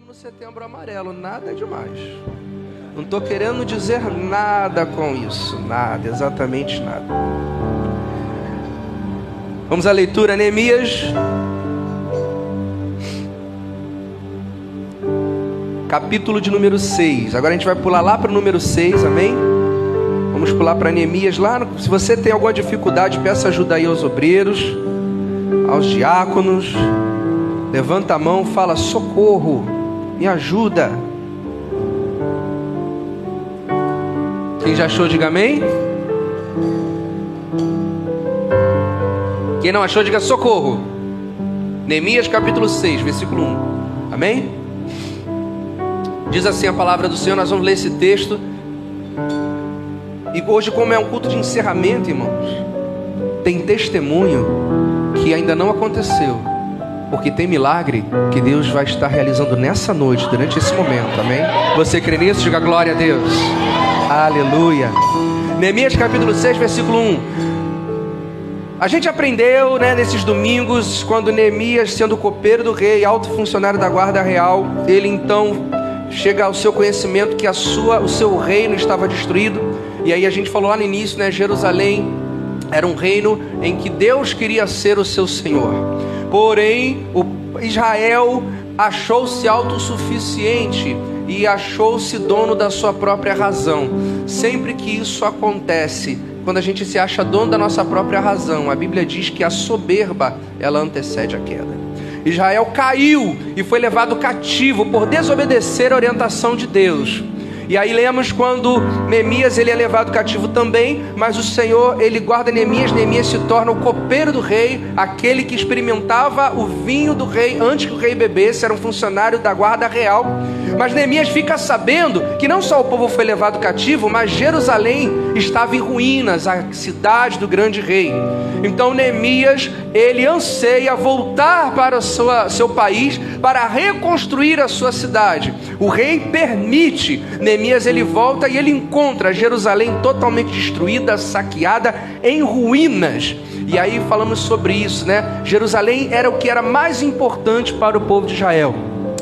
no Setembro Amarelo, nada demais. Não estou querendo dizer nada com isso, nada, exatamente nada. Vamos à leitura, Neemias, capítulo de número 6. Agora a gente vai pular lá para o número 6, amém? Vamos pular para Neemias lá. Se você tem alguma dificuldade, peça ajuda aí aos obreiros, aos diáconos. Levanta a mão, fala: socorro, me ajuda. Quem já achou, diga amém. Quem não achou, diga socorro. Neemias capítulo 6, versículo 1. Amém? Diz assim a palavra do Senhor. Nós vamos ler esse texto. E hoje, como é um culto de encerramento, irmãos, tem testemunho que ainda não aconteceu, porque tem milagre que Deus vai estar realizando nessa noite, durante esse momento, amém? Você crê nisso? Diga glória a Deus. Aleluia. Neemias capítulo 6, versículo 1. A gente aprendeu, nesses domingos, quando Neemias, sendo copeiro do rei, alto funcionário da guarda real, ele então chega ao seu conhecimento que o seu reino estava destruído. E aí a gente falou lá no início, Jerusalém era um reino em que Deus queria ser o seu Senhor. Porém, Israel achou-se autossuficiente e achou-se dono da sua própria razão. Sempre que isso acontece, quando a gente se acha dono da nossa própria razão, a Bíblia diz que a soberba, ela antecede a queda. Israel caiu e foi levado cativo por desobedecer a orientação de Deus. E aí lemos quando Neemias ele é levado cativo também, mas o Senhor ele guarda Neemias. Neemias se torna o copeiro do rei, aquele que experimentava o vinho do rei antes que o rei bebesse, era um funcionário da guarda real. Mas Neemias fica sabendo que não só o povo foi levado cativo, mas Jerusalém estava em ruínas, a cidade do grande rei. Então Neemias ele anseia voltar para o seu país para reconstruir a sua cidade. O rei permite. Neemias ele volta e ele encontra Jerusalém totalmente destruída, saqueada, em ruínas. E aí falamos sobre isso, Jerusalém era o que era mais importante para o povo de Israel.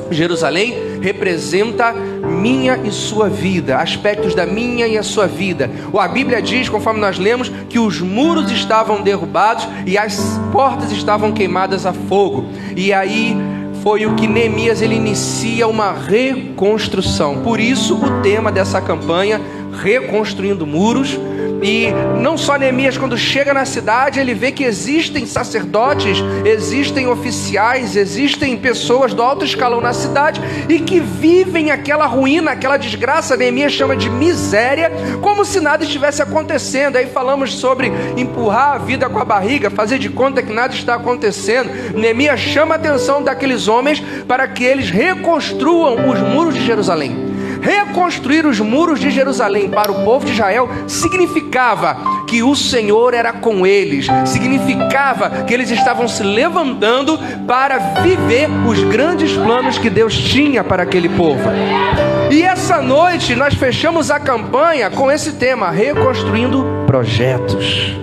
Jerusalém representa minha e sua vida, aspectos da minha e a sua vida. A Bíblia diz, conforme nós lemos, que os muros estavam derrubados e as portas estavam queimadas a fogo. E aí foi o que Neemias ele inicia uma reconstrução. Por isso o tema dessa campanha, reconstruindo muros. E não só Neemias, quando chega na cidade, ele vê que existem sacerdotes, existem oficiais, existem pessoas do alto escalão na cidade e que vivem aquela ruína, aquela desgraça. Neemias chama de miséria, como se nada estivesse acontecendo. Aí falamos sobre empurrar a vida com a barriga, fazer de conta que nada está acontecendo. Neemias chama a atenção daqueles homens para que eles reconstruam os muros de Jerusalém. Reconstruir os muros de Jerusalém para o povo de Israel significava que o Senhor era com eles, significava que eles estavam se levantando para viver os grandes planos que Deus tinha para aquele povo. E essa noite nós fechamos a campanha com esse tema, reconstruindo projetos.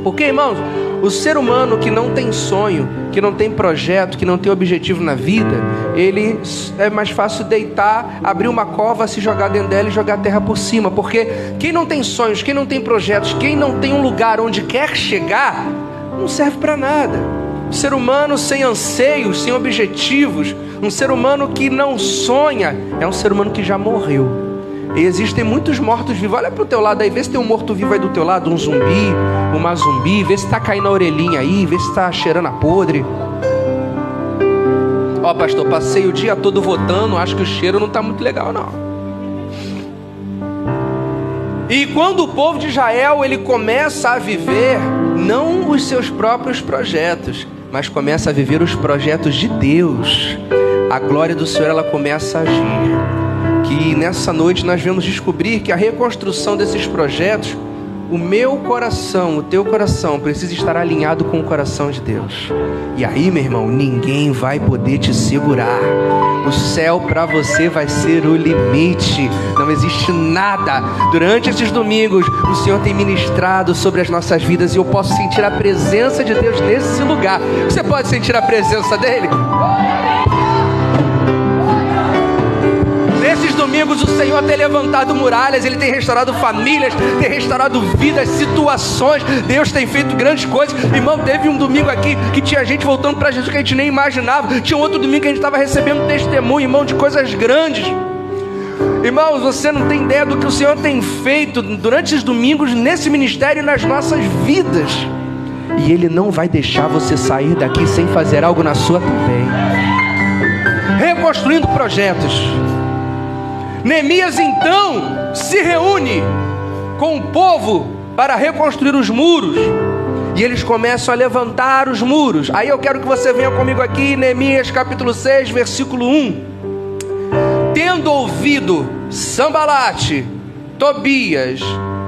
Porque, irmãos, o ser humano que não tem sonho, que não tem projeto, que não tem objetivo na vida, ele é mais fácil deitar, abrir uma cova, se jogar dentro dela e jogar a terra por cima. Porque quem não tem sonhos, quem não tem projetos, quem não tem um lugar onde quer chegar, não serve para nada. Um ser humano sem anseios, sem objetivos, um ser humano que não sonha, é um ser humano que já morreu. E existem muitos mortos-vivos. Olha pro teu lado aí, vê se tem um morto-vivo aí do teu lado, um zumbi, uma zumbi, vê se tá caindo a orelhinha aí, vê se tá cheirando a podre. Pastor, passei o dia todo votando, acho que o cheiro não tá muito legal não. E quando o povo de Israel ele começa a viver não os seus próprios projetos, mas começa a viver os projetos de Deus, a glória do Senhor ela começa a agir. Que nessa noite nós vamos descobrir que a reconstrução desses projetos, o meu coração, o teu coração precisa estar alinhado com o coração de Deus. E aí, meu irmão, ninguém vai poder te segurar. O céu para você vai ser o limite. Não existe nada. Durante esses domingos, o Senhor tem ministrado sobre as nossas vidas e eu posso sentir a presença de Deus nesse lugar. Você pode sentir a presença dEle? domingos o Senhor tem levantado muralhas, Ele tem restaurado famílias, tem restaurado vidas, situações. Deus tem feito grandes coisas. Irmão, teve um domingo aqui que tinha gente voltando para Jesus que a gente nem imaginava. Tinha um outro domingo que a gente estava recebendo testemunho, irmão, de coisas grandes. Irmãos, você não tem ideia do que o Senhor tem feito durante esses domingos nesse ministério e nas nossas vidas. E Ele não vai deixar você sair daqui sem fazer algo na sua também. Reconstruindo projetos. Neemias então se reúne com o povo para reconstruir os muros. E eles começam a levantar os muros. Aí eu quero que você venha comigo aqui, Neemias capítulo 6, versículo 1. Tendo ouvido Sambalate, Tobias,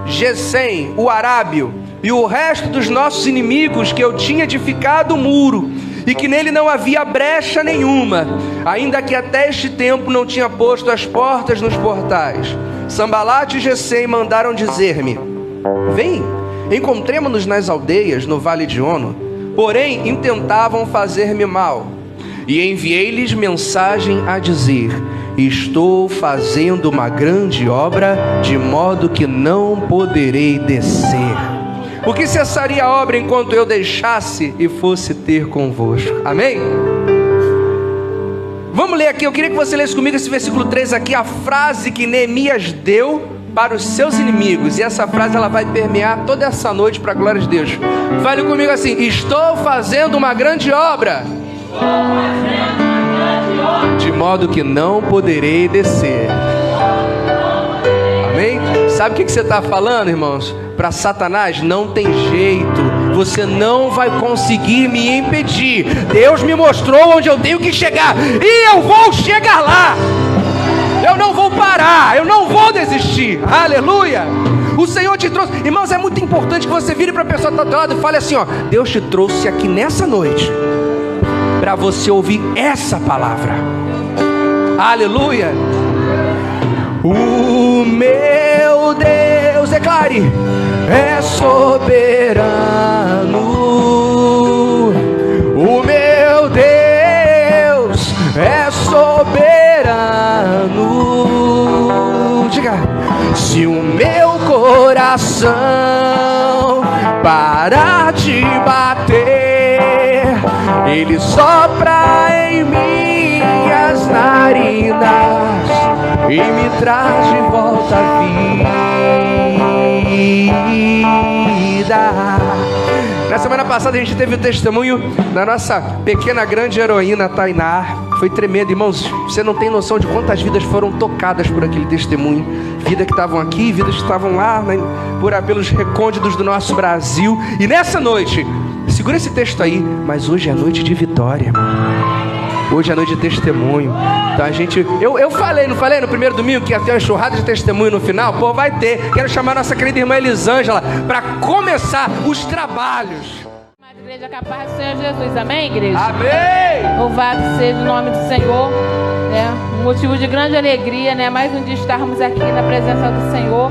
Gesem, o arábio, e o resto dos nossos inimigos, que eu tinha edificado o muro, e que nele não havia brecha nenhuma, ainda que até este tempo não tinha posto as portas nos portais, Sambalate e Gesem mandaram dizer-me: vem, encontremo-nos nas aldeias no vale de Ono. Porém intentavam fazer-me mal, e enviei-lhes mensagem a dizer: estou fazendo uma grande obra, de modo que não poderei descer. Por que cessaria a obra enquanto eu deixasse e fosse ter convosco? Amém? Vamos ler aqui, eu queria que você lesse comigo esse versículo 3 aqui, a frase que Neemias deu para os seus inimigos. E essa frase ela vai permear toda essa noite para a glória de Deus. Fale comigo assim: estou fazendo uma grande obra, de modo que não poderei descer. Amém? Sabe o que você está falando, irmãos? Para Satanás, não tem jeito. Você não vai conseguir me impedir. Deus me mostrou onde eu tenho que chegar, e eu vou chegar lá. Eu não vou parar, eu não vou desistir. Aleluia. O Senhor te trouxe. Irmãos, é muito importante que você vire para a pessoa que está do lado e fale assim, ó: Deus te trouxe aqui nessa noite para você ouvir essa palavra. Aleluia. O meu Deus, declare, é soberano. O meu Deus é soberano. Diga: se o meu coração parar de bater, Ele sopra em minhas narinas e me traz de volta a vida. Na semana passada a gente teve o testemunho da nossa pequena grande heroína Tainá. Foi tremendo, irmãos. Você não tem noção de quantas vidas foram tocadas por aquele testemunho. Vidas que estavam aqui, vidas que estavam lá, né, pelos recônditos do nosso Brasil. E nessa noite, segura esse texto aí, mas hoje é noite de vitória. Hoje é noite de testemunho. Então a gente... Eu falei, não falei no primeiro domingo que ia ter uma enxurrada de testemunho no final? Pô, vai ter. Quero chamar a nossa querida irmã Elisângela para começar os trabalhos. Igreja, capaz do Senhor Jesus, amém, igreja? Amém! Louvado seja o nome do Senhor, né? Um motivo de grande alegria, né? Mais um dia estarmos aqui na presença do Senhor.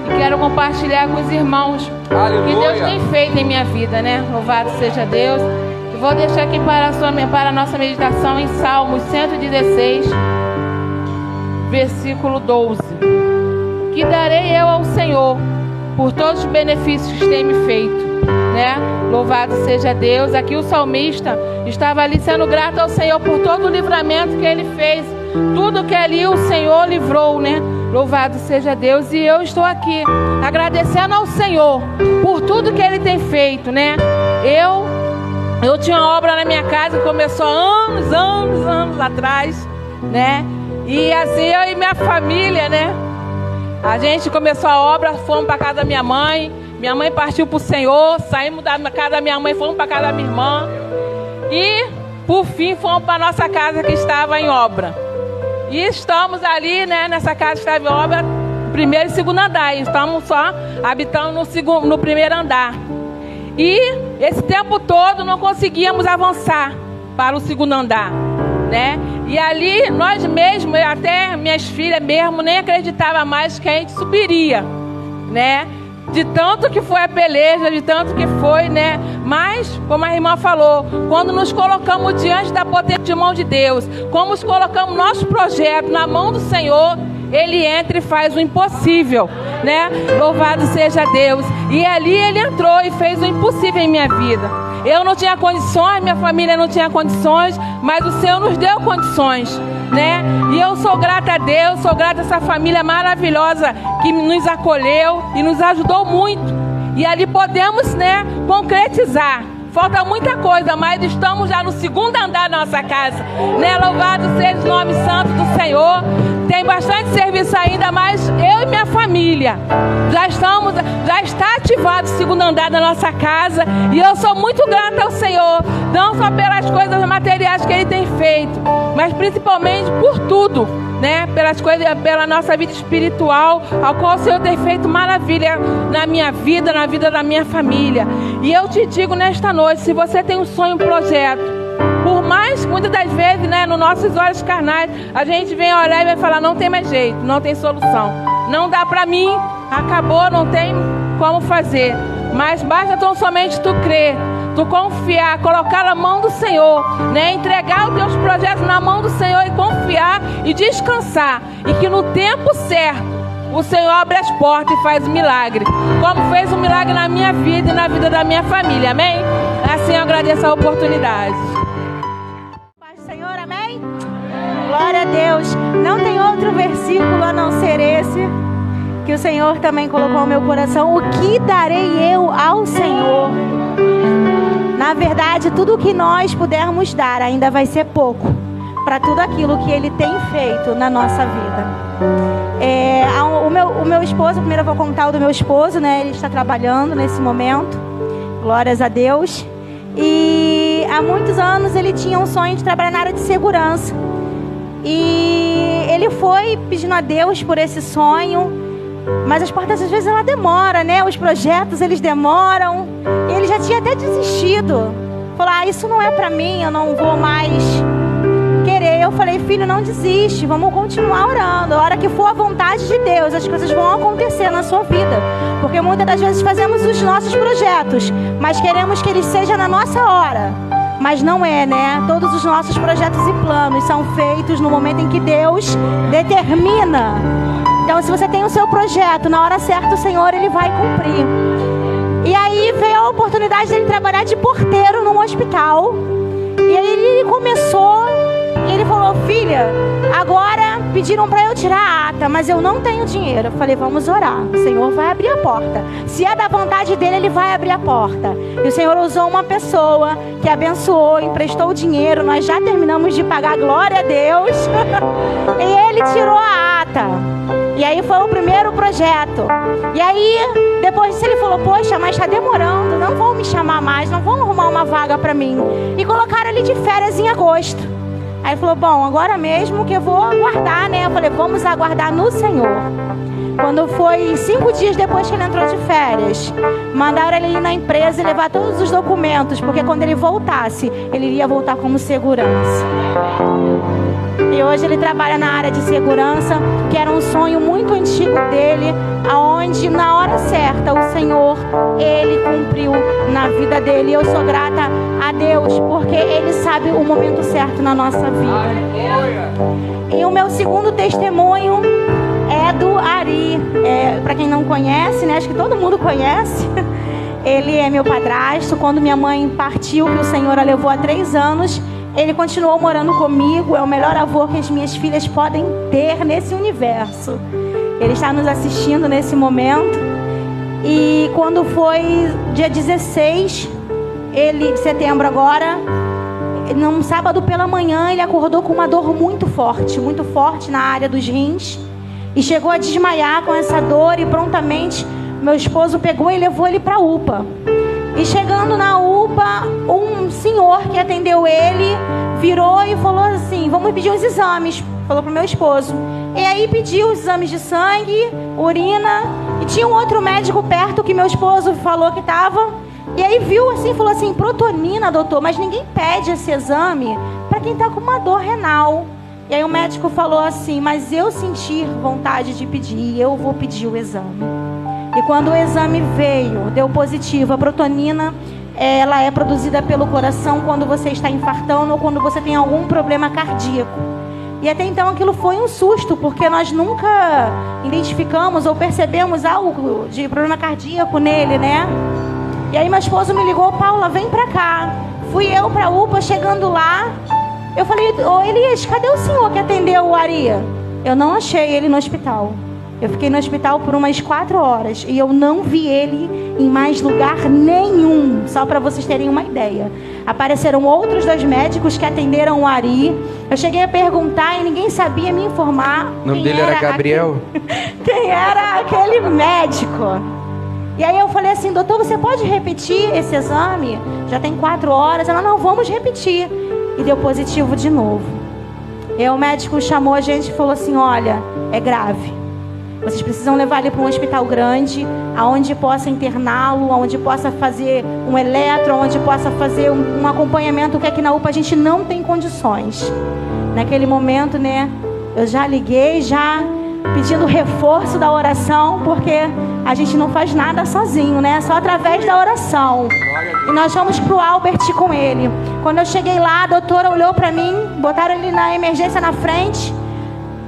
E quero compartilhar com os irmãos o que Deus tem feito em minha vida, né? Louvado seja Deus. E vou deixar aqui para a nossa meditação em Salmos 116, versículo 12. Que darei eu ao Senhor por todos os benefícios que tem me feito, né? Louvado seja Deus. Aqui o salmista estava ali sendo grato ao Senhor por todo o livramento que ele fez, tudo que ali o Senhor livrou, né? Louvado seja Deus. E eu estou aqui agradecendo ao Senhor por tudo que Ele tem feito, né? Eu tinha uma obra na minha casa que começou anos atrás, né? E assim eu e minha família, né? A gente começou a obra, fomos para casa da minha mãe. Minha mãe partiu para o Senhor, saímos da casa da minha mãe, fomos para casa da minha irmã. E, por fim, fomos para a nossa casa que estava em obra. E estamos ali, né, nessa casa que estava em obra, primeiro e segundo andar. E estamos só habitando no primeiro andar. E esse tempo todo não conseguíamos avançar para o segundo andar, né? E ali, nós mesmos, até minhas filhas mesmo, nem acreditavam mais que a gente subiria, né? De tanto que foi a peleja, de tanto que foi, né? Mas, como a irmã falou, quando nos colocamos diante da potente mão de Deus, como nos colocamos nosso projeto na mão do Senhor, Ele entra e faz o impossível, né? Louvado seja Deus. E ali Ele entrou e fez o impossível em minha vida. Eu não tinha condições, minha família não tinha condições, mas o Senhor nos deu condições, né? E eu sou grata a Deus, sou grata a essa família maravilhosa que nos acolheu e nos ajudou muito. E ali podemos, né, concretizar. Falta muita coisa, mas estamos já no segundo andar da nossa casa, né? Louvado seja o nome santo do Senhor. Tem bastante serviço ainda, mas eu e minha família já está ativado o segundo andar da nossa casa. E eu sou muito grata ao Senhor, não só pelas coisas materiais que Ele tem feito, mas principalmente por tudo, né? Pelas coisas, pela nossa vida espiritual, ao qual o Senhor tem feito maravilha na minha vida, na vida da minha família. E eu te digo nesta noite, se você tem um sonho, um projeto, por mais, muitas das vezes, né, nos nossos olhos carnais, a gente vem olhar e vai falar, não tem mais jeito, não tem solução, não dá pra mim, acabou, não tem como fazer. Mas basta tão somente tu crer, tu confiar, colocar na mão do Senhor, né, entregar os teus projetos na mão do Senhor e confiar e descansar. E que no tempo certo, o Senhor abre as portas e faz um milagre, como fez um milagre na minha vida e na vida da minha família, amém? Assim eu agradeço a oportunidade. Senhor, amém? Glória a Deus. Não tem outro versículo a não ser esse que o Senhor também colocou no meu coração. O que darei eu ao Senhor? Na verdade, tudo que nós pudermos dar ainda vai ser pouco para tudo aquilo que Ele tem feito na nossa vida. O meu esposo, primeiro eu vou contar o do meu esposo, né? Ele está trabalhando nesse momento. Glórias a Deus. E há muitos anos ele tinha um sonho de trabalhar na área de segurança. E ele foi pedindo a Deus por esse sonho. Mas as portas às vezes ela demora, né? Os projetos eles demoram. E ele já tinha até desistido. Falou, isso não é pra mim, eu não vou mais querer. Eu falei, filho, não desiste, vamos continuar orando. A hora que for a vontade de Deus, as coisas vão acontecer na sua vida. Porque muitas das vezes fazemos os nossos projetos, mas queremos que eles sejam na nossa hora. Mas não é, né? Todos os nossos projetos e planos são feitos no momento em que Deus determina. Então, se você tem o seu projeto, na hora certa o Senhor, Ele vai cumprir. E aí veio a oportunidade dele trabalhar de porteiro num hospital. E aí ele começou, e ele falou, filha, agora pediram para eu tirar a ata, mas eu não tenho dinheiro. Eu falei, vamos orar, o Senhor vai abrir a porta. Se é da vontade dele, Ele vai abrir a porta. E o Senhor usou uma pessoa que abençoou, emprestou o dinheiro, nós já terminamos de pagar, glória a Deus. E ele tirou a ata. E aí foi o primeiro projeto. E aí, depois disso ele falou, poxa, mas está demorando, não vão me chamar mais, não vão arrumar uma vaga para mim. E colocaram ele de férias em agosto. Aí ele falou, bom, agora mesmo que eu vou aguardar, né? Eu falei, vamos aguardar no Senhor. Quando foi 5 dias depois que ele entrou de férias, mandaram ele ir na empresa e levar todos os documentos, porque quando ele voltasse, ele iria voltar como segurança. E hoje ele trabalha na área de segurança, que era um sonho muito antigo dele, aonde na hora certa o Senhor, Ele cumpriu na vida dele. E eu sou grata a Deus, porque Ele sabe o momento certo na nossa vida. E o meu segundo testemunho é do Ari. Para quem não conhece, né? Acho que todo mundo conhece. Ele é meu padrasto. Quando minha mãe partiu, que o Senhor a levou há 3 anos, ele continuou morando comigo. É o melhor avô que as minhas filhas podem ter nesse universo. Ele está nos assistindo nesse momento. E quando foi dia 16 de setembro agora, num sábado pela manhã, ele acordou com uma dor muito forte na área dos rins. E chegou a desmaiar com essa dor e prontamente meu esposo pegou e levou ele para a UPA. E chegando na UPA, um senhor que atendeu ele virou e falou assim, vamos pedir os exames. Falou para o meu esposo. E aí pediu os exames de sangue, urina. E tinha um outro médico perto que meu esposo falou que estava. E aí viu assim, falou assim, protonina, doutor, mas ninguém pede esse exame para quem está com uma dor renal. E aí o médico falou assim, mas eu sentir vontade de pedir, eu vou pedir o exame. E quando o exame veio, deu positivo. A protonina, ela é produzida pelo coração quando você está infartando ou quando você tem algum problema cardíaco. E até então aquilo foi um susto, porque nós nunca identificamos ou percebemos algo de problema cardíaco nele, né? E aí meu esposo me ligou: Paula, vem pra cá. Fui eu pra UPA, chegando lá, eu falei: ô Elias, cadê o senhor que atendeu o Ari? Eu não achei ele no hospital. Eu fiquei no hospital por umas 4 horas e eu não vi ele em mais lugar nenhum. Só para vocês terem uma ideia. Apareceram outros 2 médicos que atenderam o Ari. Eu cheguei a perguntar e ninguém sabia me informar. O nome dele era Gabriel? Quem era aquele médico? E aí eu falei assim: doutor, você pode repetir esse exame? Já tem 4 horas. Ela: não, vamos repetir. E deu positivo de novo. E aí o médico chamou a gente e falou assim: olha, é grave. Vocês precisam levar ele para um hospital grande, aonde possa interná-lo, aonde possa fazer um eletro, aonde possa fazer um acompanhamento, porque aqui na UPA a gente não tem condições. Naquele momento, né, eu já liguei, já pedindo reforço da oração, porque a gente não faz nada sozinho, né? Só através da oração. E nós fomos pro Albert com ele. Quando eu cheguei lá, a doutora olhou para mim, botaram ele na emergência na frente.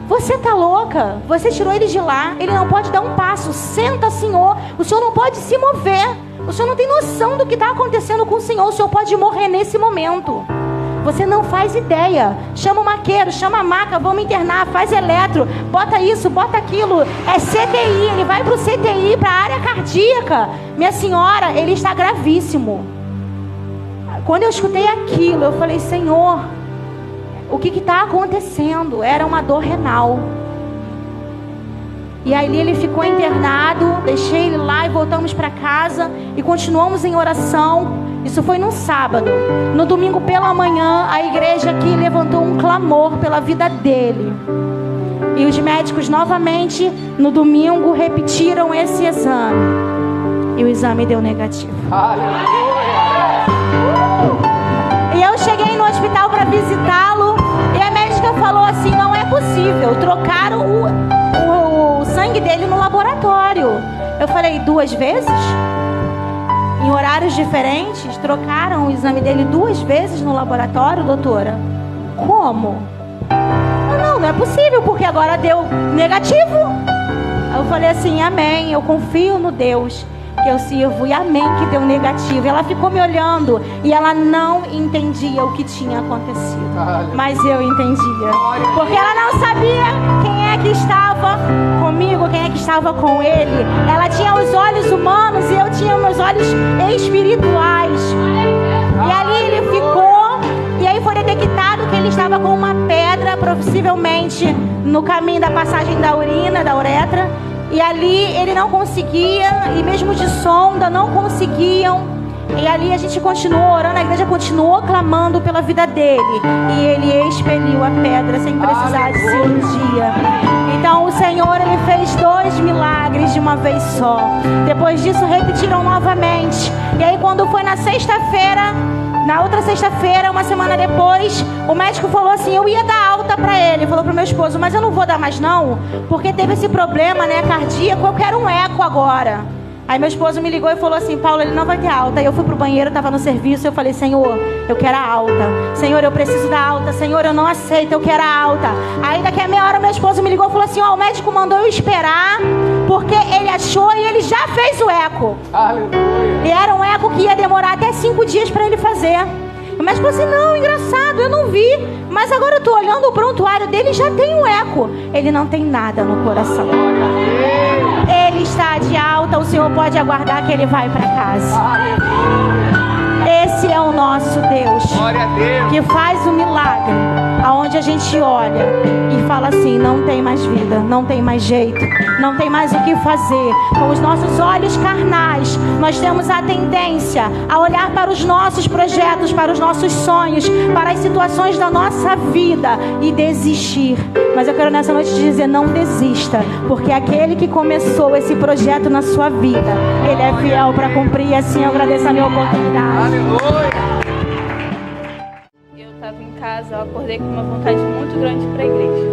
Você tá louca? Você tirou ele de lá. Ele não pode dar um passo. Senta, senhor. O senhor não pode se mover. O senhor não tem noção do que está acontecendo com o senhor. O senhor pode morrer nesse momento. Você não faz ideia. Chama o maqueiro, chama a maca, vamos internar, faz eletro, bota isso, bota aquilo. É CTI, ele vai pro CTI, pra área cardíaca. Minha senhora, ele está gravíssimo. Quando eu escutei aquilo, eu falei: Senhor, o que está acontecendo? Era uma dor renal. E aí ele ficou internado, deixei ele lá e voltamos para casa e continuamos em oração. Isso foi num sábado. No domingo pela manhã, a igreja aqui levantou um clamor pela vida dele. E os médicos novamente, no domingo, repetiram esse exame. E o exame deu negativo. E eu cheguei no hospital para visitá-lo. E a médica falou assim: não é possível. Trocaram o sangue dele no laboratório. Eu falei: 2 vezes? Em horários diferentes? Trocaram o exame dele 2 vezes no laboratório, doutora? Como? Não é possível, porque agora deu negativo. Eu falei assim: amém, eu confio no Deus que eu sirvo, e amém que deu negativo. Ela ficou me olhando e ela não entendia o que tinha acontecido, mas eu entendia, porque ela não sabia quem é que estava comigo, quem é que estava com ele. Ela tinha os olhos humanos e eu tinha meus olhos espirituais. E ali ele ficou, e aí foi detectado que ele estava com uma pedra, possivelmente no caminho da passagem da urina, da uretra. E ali ele não conseguia, e mesmo de sonda não conseguiam. E ali a gente continuou orando, a igreja continuou clamando pela vida dele. E ele expeliu a pedra sem precisar de cirurgia. Então o Senhor, ele fez 2 milagres de uma vez só. Depois disso repetiram novamente. E aí quando foi na sexta-feira, na outra sexta-feira, uma semana depois, o médico falou assim: eu ia dar alta pra ele. Falou pro meu esposo: mas eu não vou dar mais não, porque teve esse problema, né, cardíaco, eu quero um eco agora. Aí meu esposo me ligou e falou assim: Paulo, ele não vai ter alta. Aí eu fui pro banheiro, tava no serviço, eu falei: Senhor, eu quero a alta. Senhor, eu preciso da alta. Senhor, eu não aceito, eu quero a alta. Aí daqui a meia hora meu esposo me ligou e falou assim: ó, o médico mandou eu esperar, porque ele achou e ele já fez o eco. Aleluia. E era um eco que ia demorar até 5 dias para ele fazer. O médico falou assim: não, engraçado, eu não vi, mas agora eu tô olhando o prontuário dele e já tem um eco. Ele não tem nada no coração. Ele está de alta, o Senhor pode aguardar que ele vai para casa. Esse é o nosso Deus, que faz o milagre, aonde a gente olha e fala assim: não tem mais vida, não tem mais jeito, não tem mais o que fazer. Com os nossos olhos carnais, nós temos a tendência a olhar para os nossos projetos, para os nossos sonhos, para as situações da nossa vida e desistir. Mas eu quero nessa noite te dizer: não desista, porque aquele que começou esse projeto na sua vida, ele é fiel para cumprir. E assim eu agradeço a minha oportunidade. Eu estava em casa, eu acordei com uma vontade muito grande para a igreja.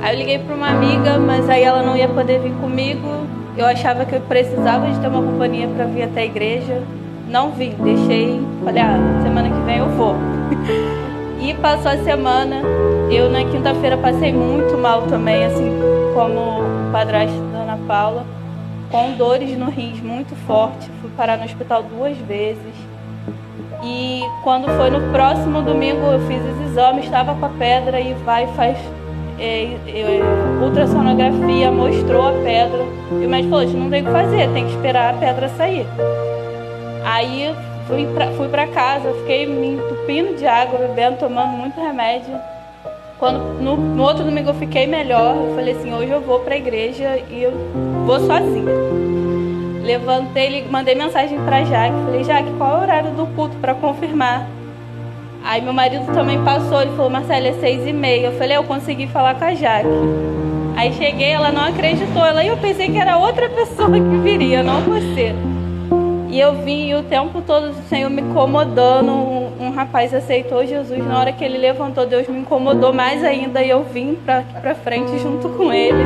Aí eu liguei para uma amiga, mas aí ela não ia poder vir comigo. Eu achava que eu precisava de ter uma companhia para vir até a igreja. Não vim, deixei, falei: semana que vem eu vou. E passou a semana, Eu na quinta-feira passei muito mal também, assim como o padrasto da Ana Paula, com dores no rins muito forte. Fui parar no hospital 2 vezes. E quando foi no próximo domingo, eu fiz os exames, estava com a pedra e faz ultrassonografia, mostrou a pedra. E o médico falou, a gente não tem o que fazer, tem que esperar a pedra sair. Aí fui pra casa, fiquei me entupindo de água, bebendo, tomando muito remédio. Quando no outro domingo eu fiquei melhor, eu falei assim, hoje eu vou pra igreja e eu vou sozinha. Levantei, mandei mensagem pra Jaque, falei, Jaque, qual é o horário do culto para confirmar? Aí meu marido também passou, ele falou, Marcela, é 6h30. Eu falei, eu consegui falar com a Jaque. Aí cheguei, ela não acreditou, eu pensei que era outra pessoa que viria, não você. E eu vim, e o tempo todo o Senhor me incomodando. Um rapaz aceitou Jesus, na hora que ele levantou, Deus me incomodou mais ainda, e eu vim pra frente junto com ele.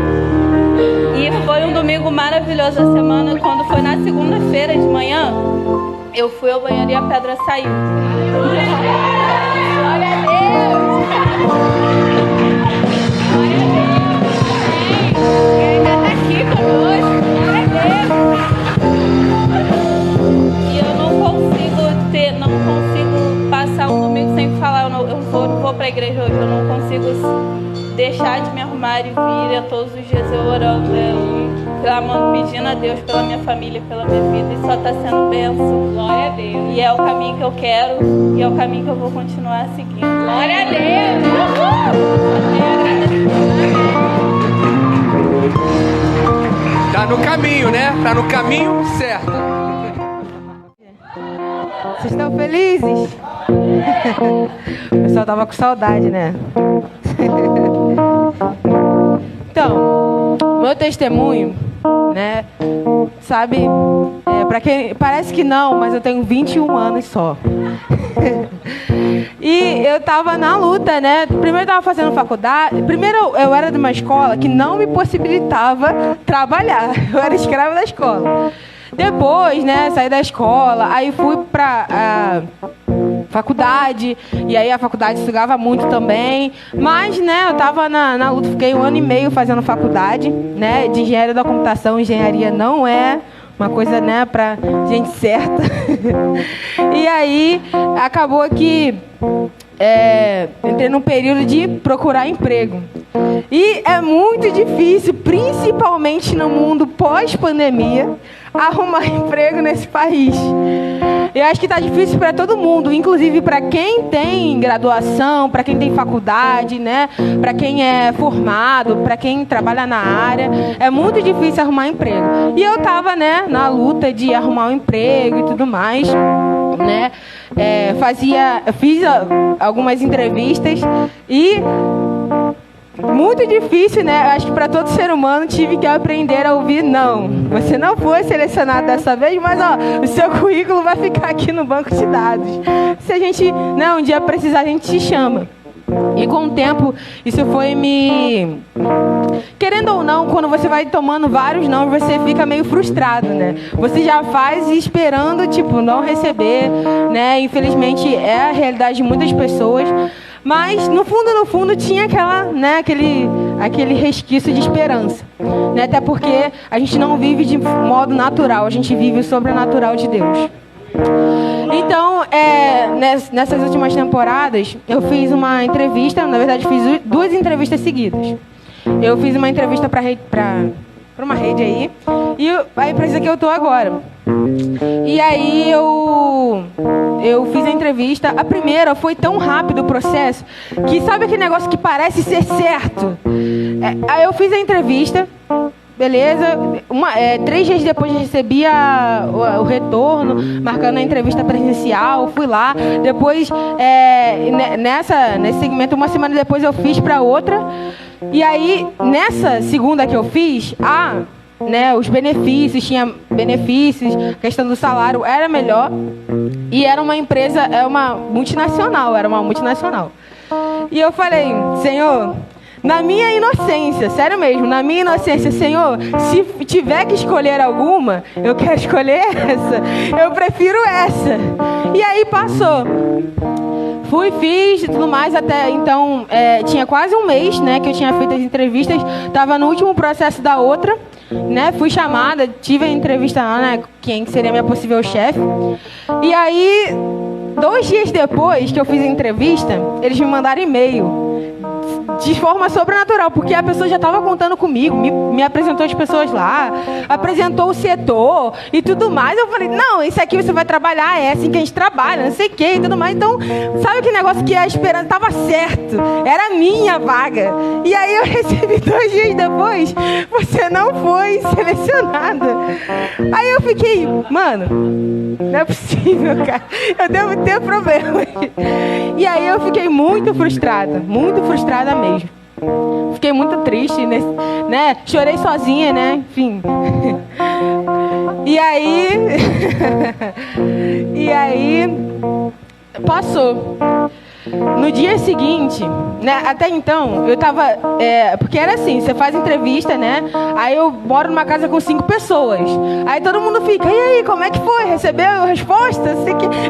E foi um domingo maravilhoso a semana. Quando foi na segunda-feira de manhã, eu fui ao banheiro e a pedra saiu. Glória a Deus! Glória a Deus! Ele ainda está aqui conosco. Glória a Deus! E eu não consigo passar um domingo sem falar. Eu não vou para a igreja hoje. Eu não consigo deixar de me arrumar e vir a todos os dias eu orando, clamando, pedindo a Deus pela minha família, pela minha vida, e só está sendo bênção. Glória a Deus. E é o caminho que eu quero, e é o caminho que eu vou continuar seguindo. Glória a Deus. Tá no caminho, né? Tá no caminho certo. Vocês estão felizes? O pessoal tava com saudade, né? Então, meu testemunho, né? Sabe, pra quem parece que não, mas eu tenho 21 anos só. E eu tava na luta, né? Primeiro eu tava fazendo faculdade. Primeiro eu era de uma escola que não me possibilitava trabalhar. Eu era escrava da escola. Depois, né, saí da escola, aí fui pra faculdade, e aí a faculdade sugava muito também, mas, né, eu tava na luta, fiquei 1 ano e meio fazendo faculdade, né, de engenharia da computação. Engenharia não é uma coisa, né, pra gente certa. E aí, acabou que entrei num período de procurar emprego. E é muito difícil, principalmente no mundo pós-pandemia, arrumar emprego nesse país. Eu acho que está difícil para todo mundo, inclusive para quem tem graduação, para quem tem faculdade, né? Para quem é formado, para quem trabalha na área. É muito difícil arrumar emprego. E eu estava, né, na luta de arrumar um emprego e tudo mais, né? Fiz algumas entrevistas e muito difícil, né? Acho que para todo ser humano tive que aprender a ouvir não. Você não foi selecionado dessa vez, mas ó, o seu currículo vai ficar aqui no banco de dados. Se a gente, né, um dia precisar, a gente te chama. E com o tempo, isso foi me... Querendo ou não, quando você vai tomando vários não, você fica meio frustrado, né? Você já faz esperando, tipo, não receber, né? Infelizmente, é a realidade de muitas pessoas. Mas, no fundo, tinha aquele resquício de esperança. Né? Até porque a gente não vive de modo natural, a gente vive o sobrenatural de Deus. Então, nessas últimas temporadas, eu fiz uma entrevista, na verdade, fiz 2 entrevistas seguidas. Eu fiz uma entrevista para uma rede aí, e a empresa que eu estou agora. E aí eu fiz a entrevista. A primeira foi tão rápido o processo que, sabe aquele negócio que parece ser certo? Aí eu fiz a entrevista, beleza. 3 dias depois eu recebi o retorno, marcando a entrevista presencial. Fui lá. Depois, nesse segmento, 1 semana depois eu fiz para outra. E aí, nessa segunda que eu fiz, né, os benefícios, tinha benefícios, a questão do salário era melhor. E era uma empresa, era uma multinacional. E eu falei, Senhor, na minha inocência, sério mesmo, na minha inocência, Senhor, se tiver que escolher alguma, eu quero escolher essa, eu prefiro essa. E aí passou. Fiz e tudo mais, até então tinha quase um mês, né, que eu tinha feito as entrevistas, estava no último processo da outra, né, fui chamada, tive a entrevista lá, né, quem seria minha possível chefe, e aí, 2 dias depois que eu fiz a entrevista, eles me mandaram e-mail, de forma sobrenatural, porque a pessoa já estava contando comigo, me apresentou as pessoas lá, apresentou o setor e tudo mais. Eu falei, não, isso aqui você vai trabalhar, é assim que a gente trabalha, não sei o que e tudo mais. Então, sabe aquele negócio que a esperança estava certo, era a minha vaga. E aí eu recebi 2 dias depois, você não foi selecionada. Aí eu fiquei, mano, não é possível, cara, eu devo ter problemas. E aí eu fiquei muito frustrada mesmo. Fiquei muito triste, né? Chorei sozinha, né? Enfim. E aí passou. No dia seguinte, né? Até então, eu tava... porque era assim, você faz entrevista, né? Aí eu moro numa casa com 5 pessoas. Aí todo mundo fica, e aí, como é que foi? Recebeu a resposta?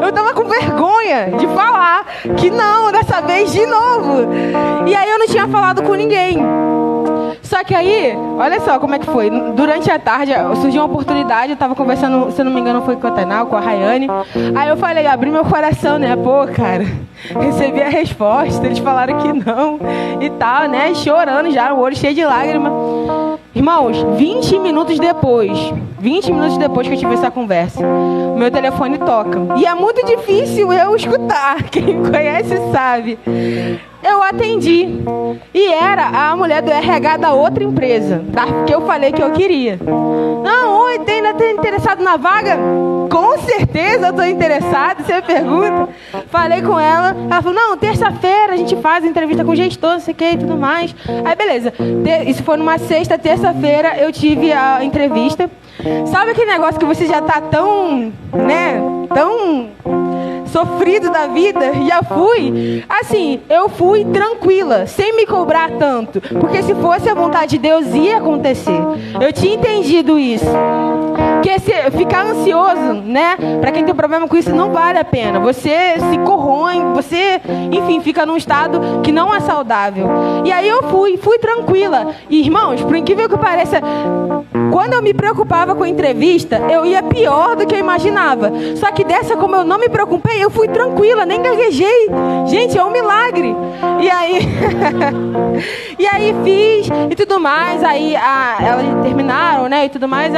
Eu tava com vergonha de falar que não, dessa vez de novo. E aí eu não tinha falado com ninguém. Só que aí, olha só como é que foi. Durante a tarde, surgiu uma oportunidade, eu tava conversando, se eu não me engano, foi com a Tainá, com a Rayane. Aí eu falei, abri meu coração, né? Pô, cara, recebi a resposta, eles falaram que não e tal, né? Chorando já, o olho cheio de lágrimas. Irmãos, 20 minutos depois que eu tive essa conversa, o meu telefone toca. E é muito difícil eu escutar, quem me conhece sabe. Eu atendi. E era a mulher do RH da outra empresa, que eu falei que eu queria. Não, oi, ainda tá interessado na vaga? Com certeza eu tô interessado, você pergunta. Falei com ela, ela falou, não, terça-feira a gente faz entrevista com o gestor, não sei o que e tudo mais. Aí beleza, isso foi numa sexta, terça-feira eu tive a entrevista. Sabe aquele negócio que você já tá tão, né, tão sofrido da vida? Já fui. Assim, eu fui tranquila, sem me cobrar tanto. Porque se fosse a vontade de Deus, ia acontecer. Eu tinha entendido isso. Porque ficar ansioso, né? Pra quem tem problema com isso, não vale a pena. Você se corrói, você, enfim, fica num estado que não é saudável. E aí eu fui tranquila. E, irmãos, por incrível que pareça, quando eu me preocupava com a entrevista, eu ia pior do que eu imaginava. Só que dessa, como eu não me preocupei, eu fui tranquila, nem gaguejei. Gente, é um milagre. E aí, e aí fiz e tudo mais. Aí elas terminaram, né? E tudo mais.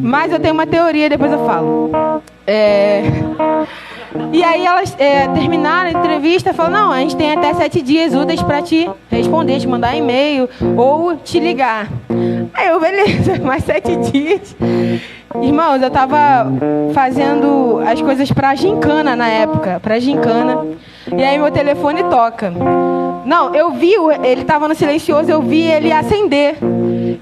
Mas eu tenho uma teoria, depois eu falo. E aí elas terminaram a entrevista e falaram, não, a gente tem até 7 dias úteis para te responder, te mandar e-mail ou te ligar. Aí eu, beleza, mais 7 dias. Irmãos, eu tava fazendo as coisas pra gincana na época, e aí meu telefone toca. Não, eu vi, ele tava no silencioso, eu vi ele acender.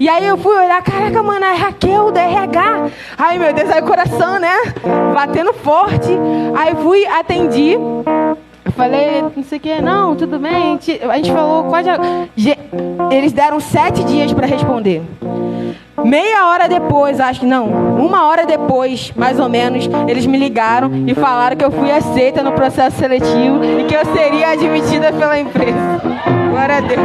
E aí eu fui olhar, caraca, mano, é Raquel da RH. Ai, meu Deus, aí o coração, né, batendo forte. Aí fui, atendi. Eu falei, não sei o que, não, tudo bem. A gente falou quase... Eles deram 7 dias para responder. Meia hora depois, acho que não, 1 hora depois, mais ou menos, eles me ligaram e falaram que eu fui aceita no processo seletivo e que eu seria admitida pela empresa. Glória a Deus.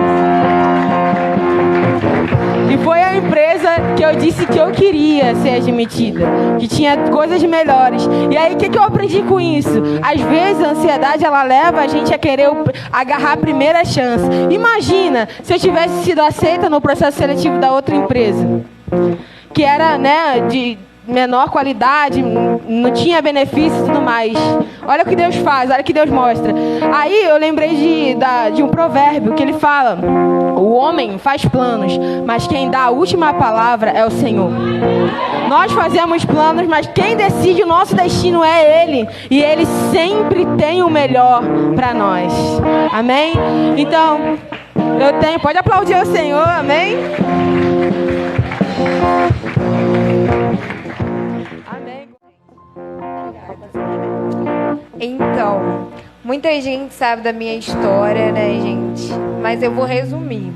E foi a empresa que eu disse que eu queria ser admitida, que tinha coisas melhores. E aí, o que eu aprendi com isso? Às vezes, a ansiedade, ela leva a gente a querer agarrar a primeira chance. Imagina se eu tivesse sido aceita no processo seletivo da outra empresa, que era, né, de menor qualidade, não tinha benefícios e tudo mais. Olha o que Deus faz, olha o que Deus mostra. Aí eu lembrei de um provérbio que ele fala: o homem faz planos, mas quem dá a última palavra é o Senhor. Nós fazemos planos, mas quem decide o nosso destino é Ele. E Ele sempre tem o melhor para nós. Amém? Então, pode aplaudir o Senhor, amém? Então, muita gente sabe da minha história, né, gente? Mas eu vou resumir.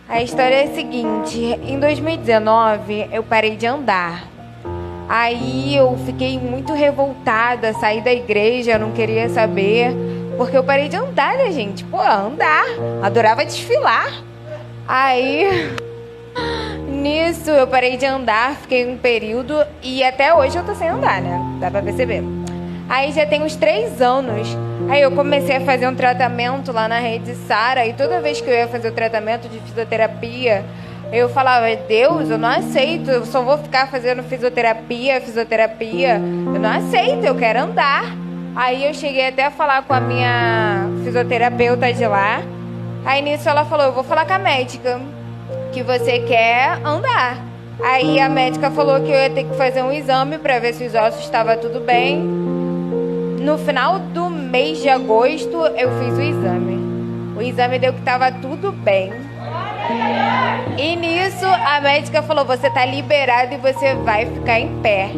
A história é a seguinte: em 2019, eu parei de andar. Aí eu fiquei muito revoltada, saí da igreja, eu não queria saber, porque eu parei de andar, né, gente? Pô, andar, adorava desfilar. Aí, nisso eu parei de andar, fiquei um período e até hoje eu tô sem andar, né? Dá pra perceber. Aí já tem uns 3 anos, aí eu comecei a fazer um tratamento lá na Rede Sara e toda vez que eu ia fazer o tratamento de fisioterapia, eu falava, Deus, eu não aceito, eu só vou ficar fazendo fisioterapia, eu não aceito, eu quero andar. Aí eu cheguei até a falar com a minha fisioterapeuta de lá, aí nisso ela falou, eu vou falar com a médica, que você quer andar. Aí a médica falou que eu ia ter que fazer um exame para ver se os ossos estavam tudo bem. No final do mês de agosto eu fiz o exame. O exame deu que estava tudo bem. E nisso a médica falou, você tá liberado e você vai ficar em pé.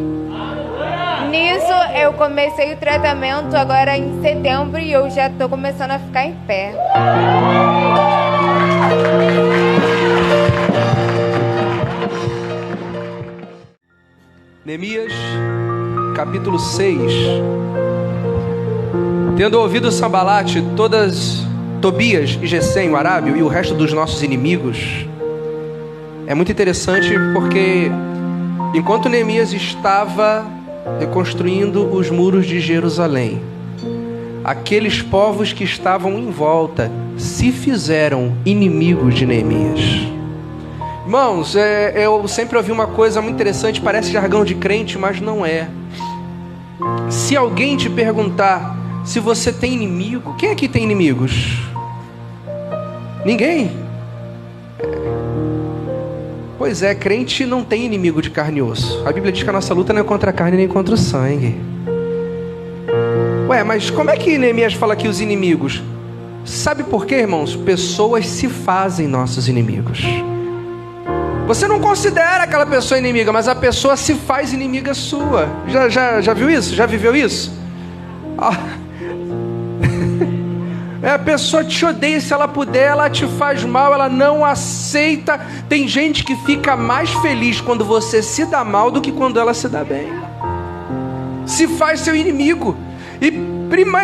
Nisso eu comecei o tratamento agora em setembro e eu já tô começando a ficar em pé. Neemias, capítulo 6. Tendo ouvido Sambalate, Tobias e Gesem, o arábio, e o resto dos nossos inimigos. É muito interessante porque enquanto Neemias estava reconstruindo os muros de Jerusalém, aqueles povos que estavam em volta se fizeram inimigos de Neemias. Irmãos, eu sempre ouvi uma coisa muito interessante, parece jargão de crente, mas não é. Se alguém te perguntar se você tem inimigo, quem aqui tem inimigos? Ninguém? Pois é, crente não tem inimigo de carne e osso. A Bíblia diz que a nossa luta não é contra a carne nem contra o sangue. Ué, mas como é que Neemias fala aqui os inimigos? Sabe por quê, irmãos? Pessoas se fazem nossos inimigos. Você não considera aquela pessoa inimiga, mas a pessoa se faz inimiga sua. Já viu isso? Já viveu isso? A pessoa te odeia, se ela puder, ela te faz mal, ela não aceita. Tem gente que fica mais feliz quando você se dá mal do que quando ela se dá bem. Se faz seu inimigo.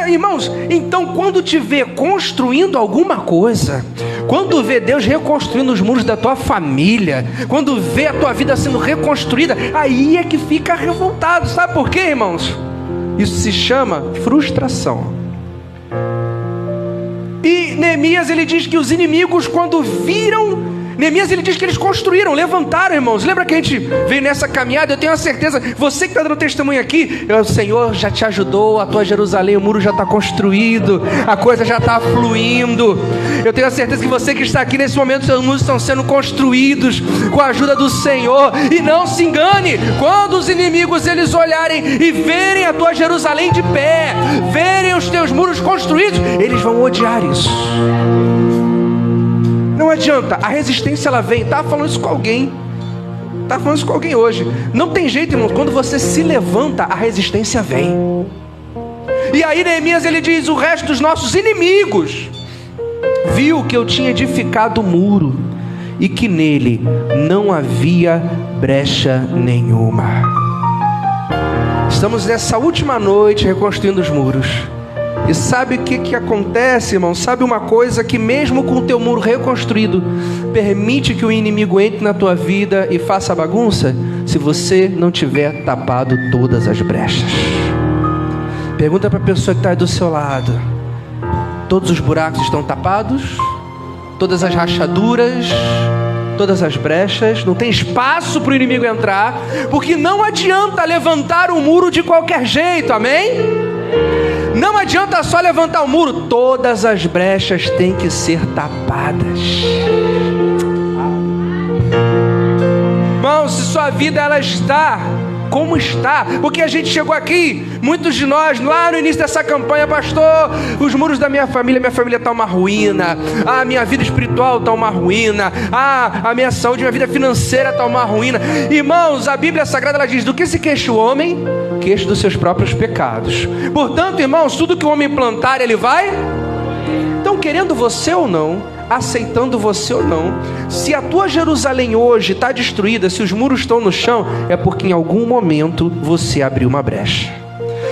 Irmãos, então quando te vê construindo alguma coisa, quando vê Deus reconstruindo os muros da tua família, quando vê a tua vida sendo reconstruída, aí é que fica revoltado. Sabe por quê, irmãos? Isso se chama frustração. E Neemias, ele diz que os inimigos, quando viram, Neemias, ele diz que eles construíram, levantaram, irmãos. Lembra que a gente veio nessa caminhada? Eu tenho a certeza, você que está dando testemunho aqui, o Senhor já te ajudou, a tua Jerusalém, o muro já está construído, a coisa já está fluindo. Eu tenho a certeza que você que está aqui nesse momento, seus muros estão sendo construídos com a ajuda do Senhor. E não se engane, quando os inimigos eles olharem e verem a tua Jerusalém de pé, verem os teus muros construídos, eles vão odiar isso. Não adianta, a resistência ela vem. Estava falando isso com alguém. Estava falando isso com alguém hoje. Não tem jeito, irmão. Quando você se levanta, a resistência vem. E aí Neemias ele diz: o resto dos nossos inimigos viu que eu tinha edificado o muro e que nele não havia brecha nenhuma. Estamos nessa última noite reconstruindo os muros. E sabe o que acontece, irmão? Sabe uma coisa que mesmo com o teu muro reconstruído, permite que o inimigo entre na tua vida e faça bagunça? Se você não tiver tapado todas as brechas. Pergunta para a pessoa que está aí do seu lado: todos os buracos estão tapados? Todas as rachaduras? Todas as brechas? Não tem espaço para o inimigo entrar? Porque não adianta levantar o muro de qualquer jeito, amém? Não adianta só levantar o muro, todas as brechas têm que ser tapadas. Irmão, se sua vida ela está como está, porque a gente chegou aqui, muitos de nós, lá no início dessa campanha: pastor, os muros da minha família está uma ruína, a minha vida espiritual está uma ruína, a minha saúde, minha vida financeira está uma ruína. Irmãos, a Bíblia Sagrada ela diz: do que se queixa o homem? Queixa dos seus próprios pecados. Portanto, irmãos, tudo que o homem plantar, ele vai. Então, querendo você ou não, aceitando você ou não. Se a tua Jerusalém hoje está destruída, se os muros estão no chão, é porque em algum momento você abriu uma brecha.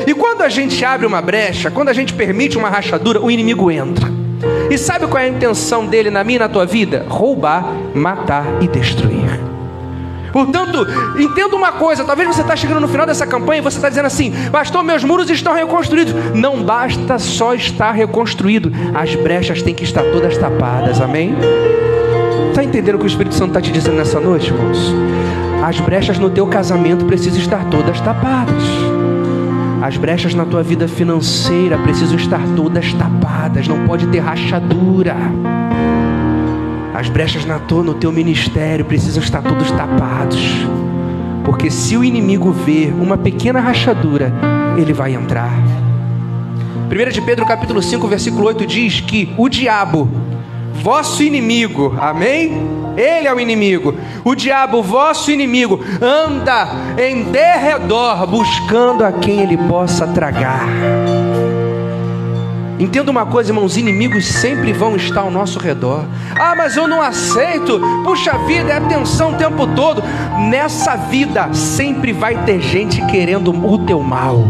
E quando a gente abre uma brecha, quando a gente permite uma rachadura, o inimigo entra. E sabe qual é a intenção dele na minha e na tua vida? Roubar, matar e destruir. Portanto, entenda uma coisa, talvez você está chegando no final dessa campanha e você está dizendo assim: pastor, meus muros estão reconstruídos. Não basta só estar reconstruído, as brechas têm que estar todas tapadas, amém? Está entendendo o que o Espírito Santo está te dizendo nessa noite, irmãos? As brechas no teu casamento precisam estar todas tapadas. As brechas na tua vida financeira precisam estar todas tapadas, não pode ter rachadura. As brechas no teu ministério precisam estar todos tapados, porque se o inimigo ver uma pequena rachadura, ele vai entrar. 1 de Pedro capítulo 5, versículo 8 diz que o diabo, vosso inimigo, amém? Ele é o inimigo. O diabo, vosso inimigo, anda em derredor buscando a quem ele possa tragar. Entenda uma coisa, irmãos, inimigos sempre vão estar ao nosso redor. Ah, mas eu não aceito. Puxa vida, é tensão o tempo todo. Nessa vida sempre vai ter gente querendo o teu mal.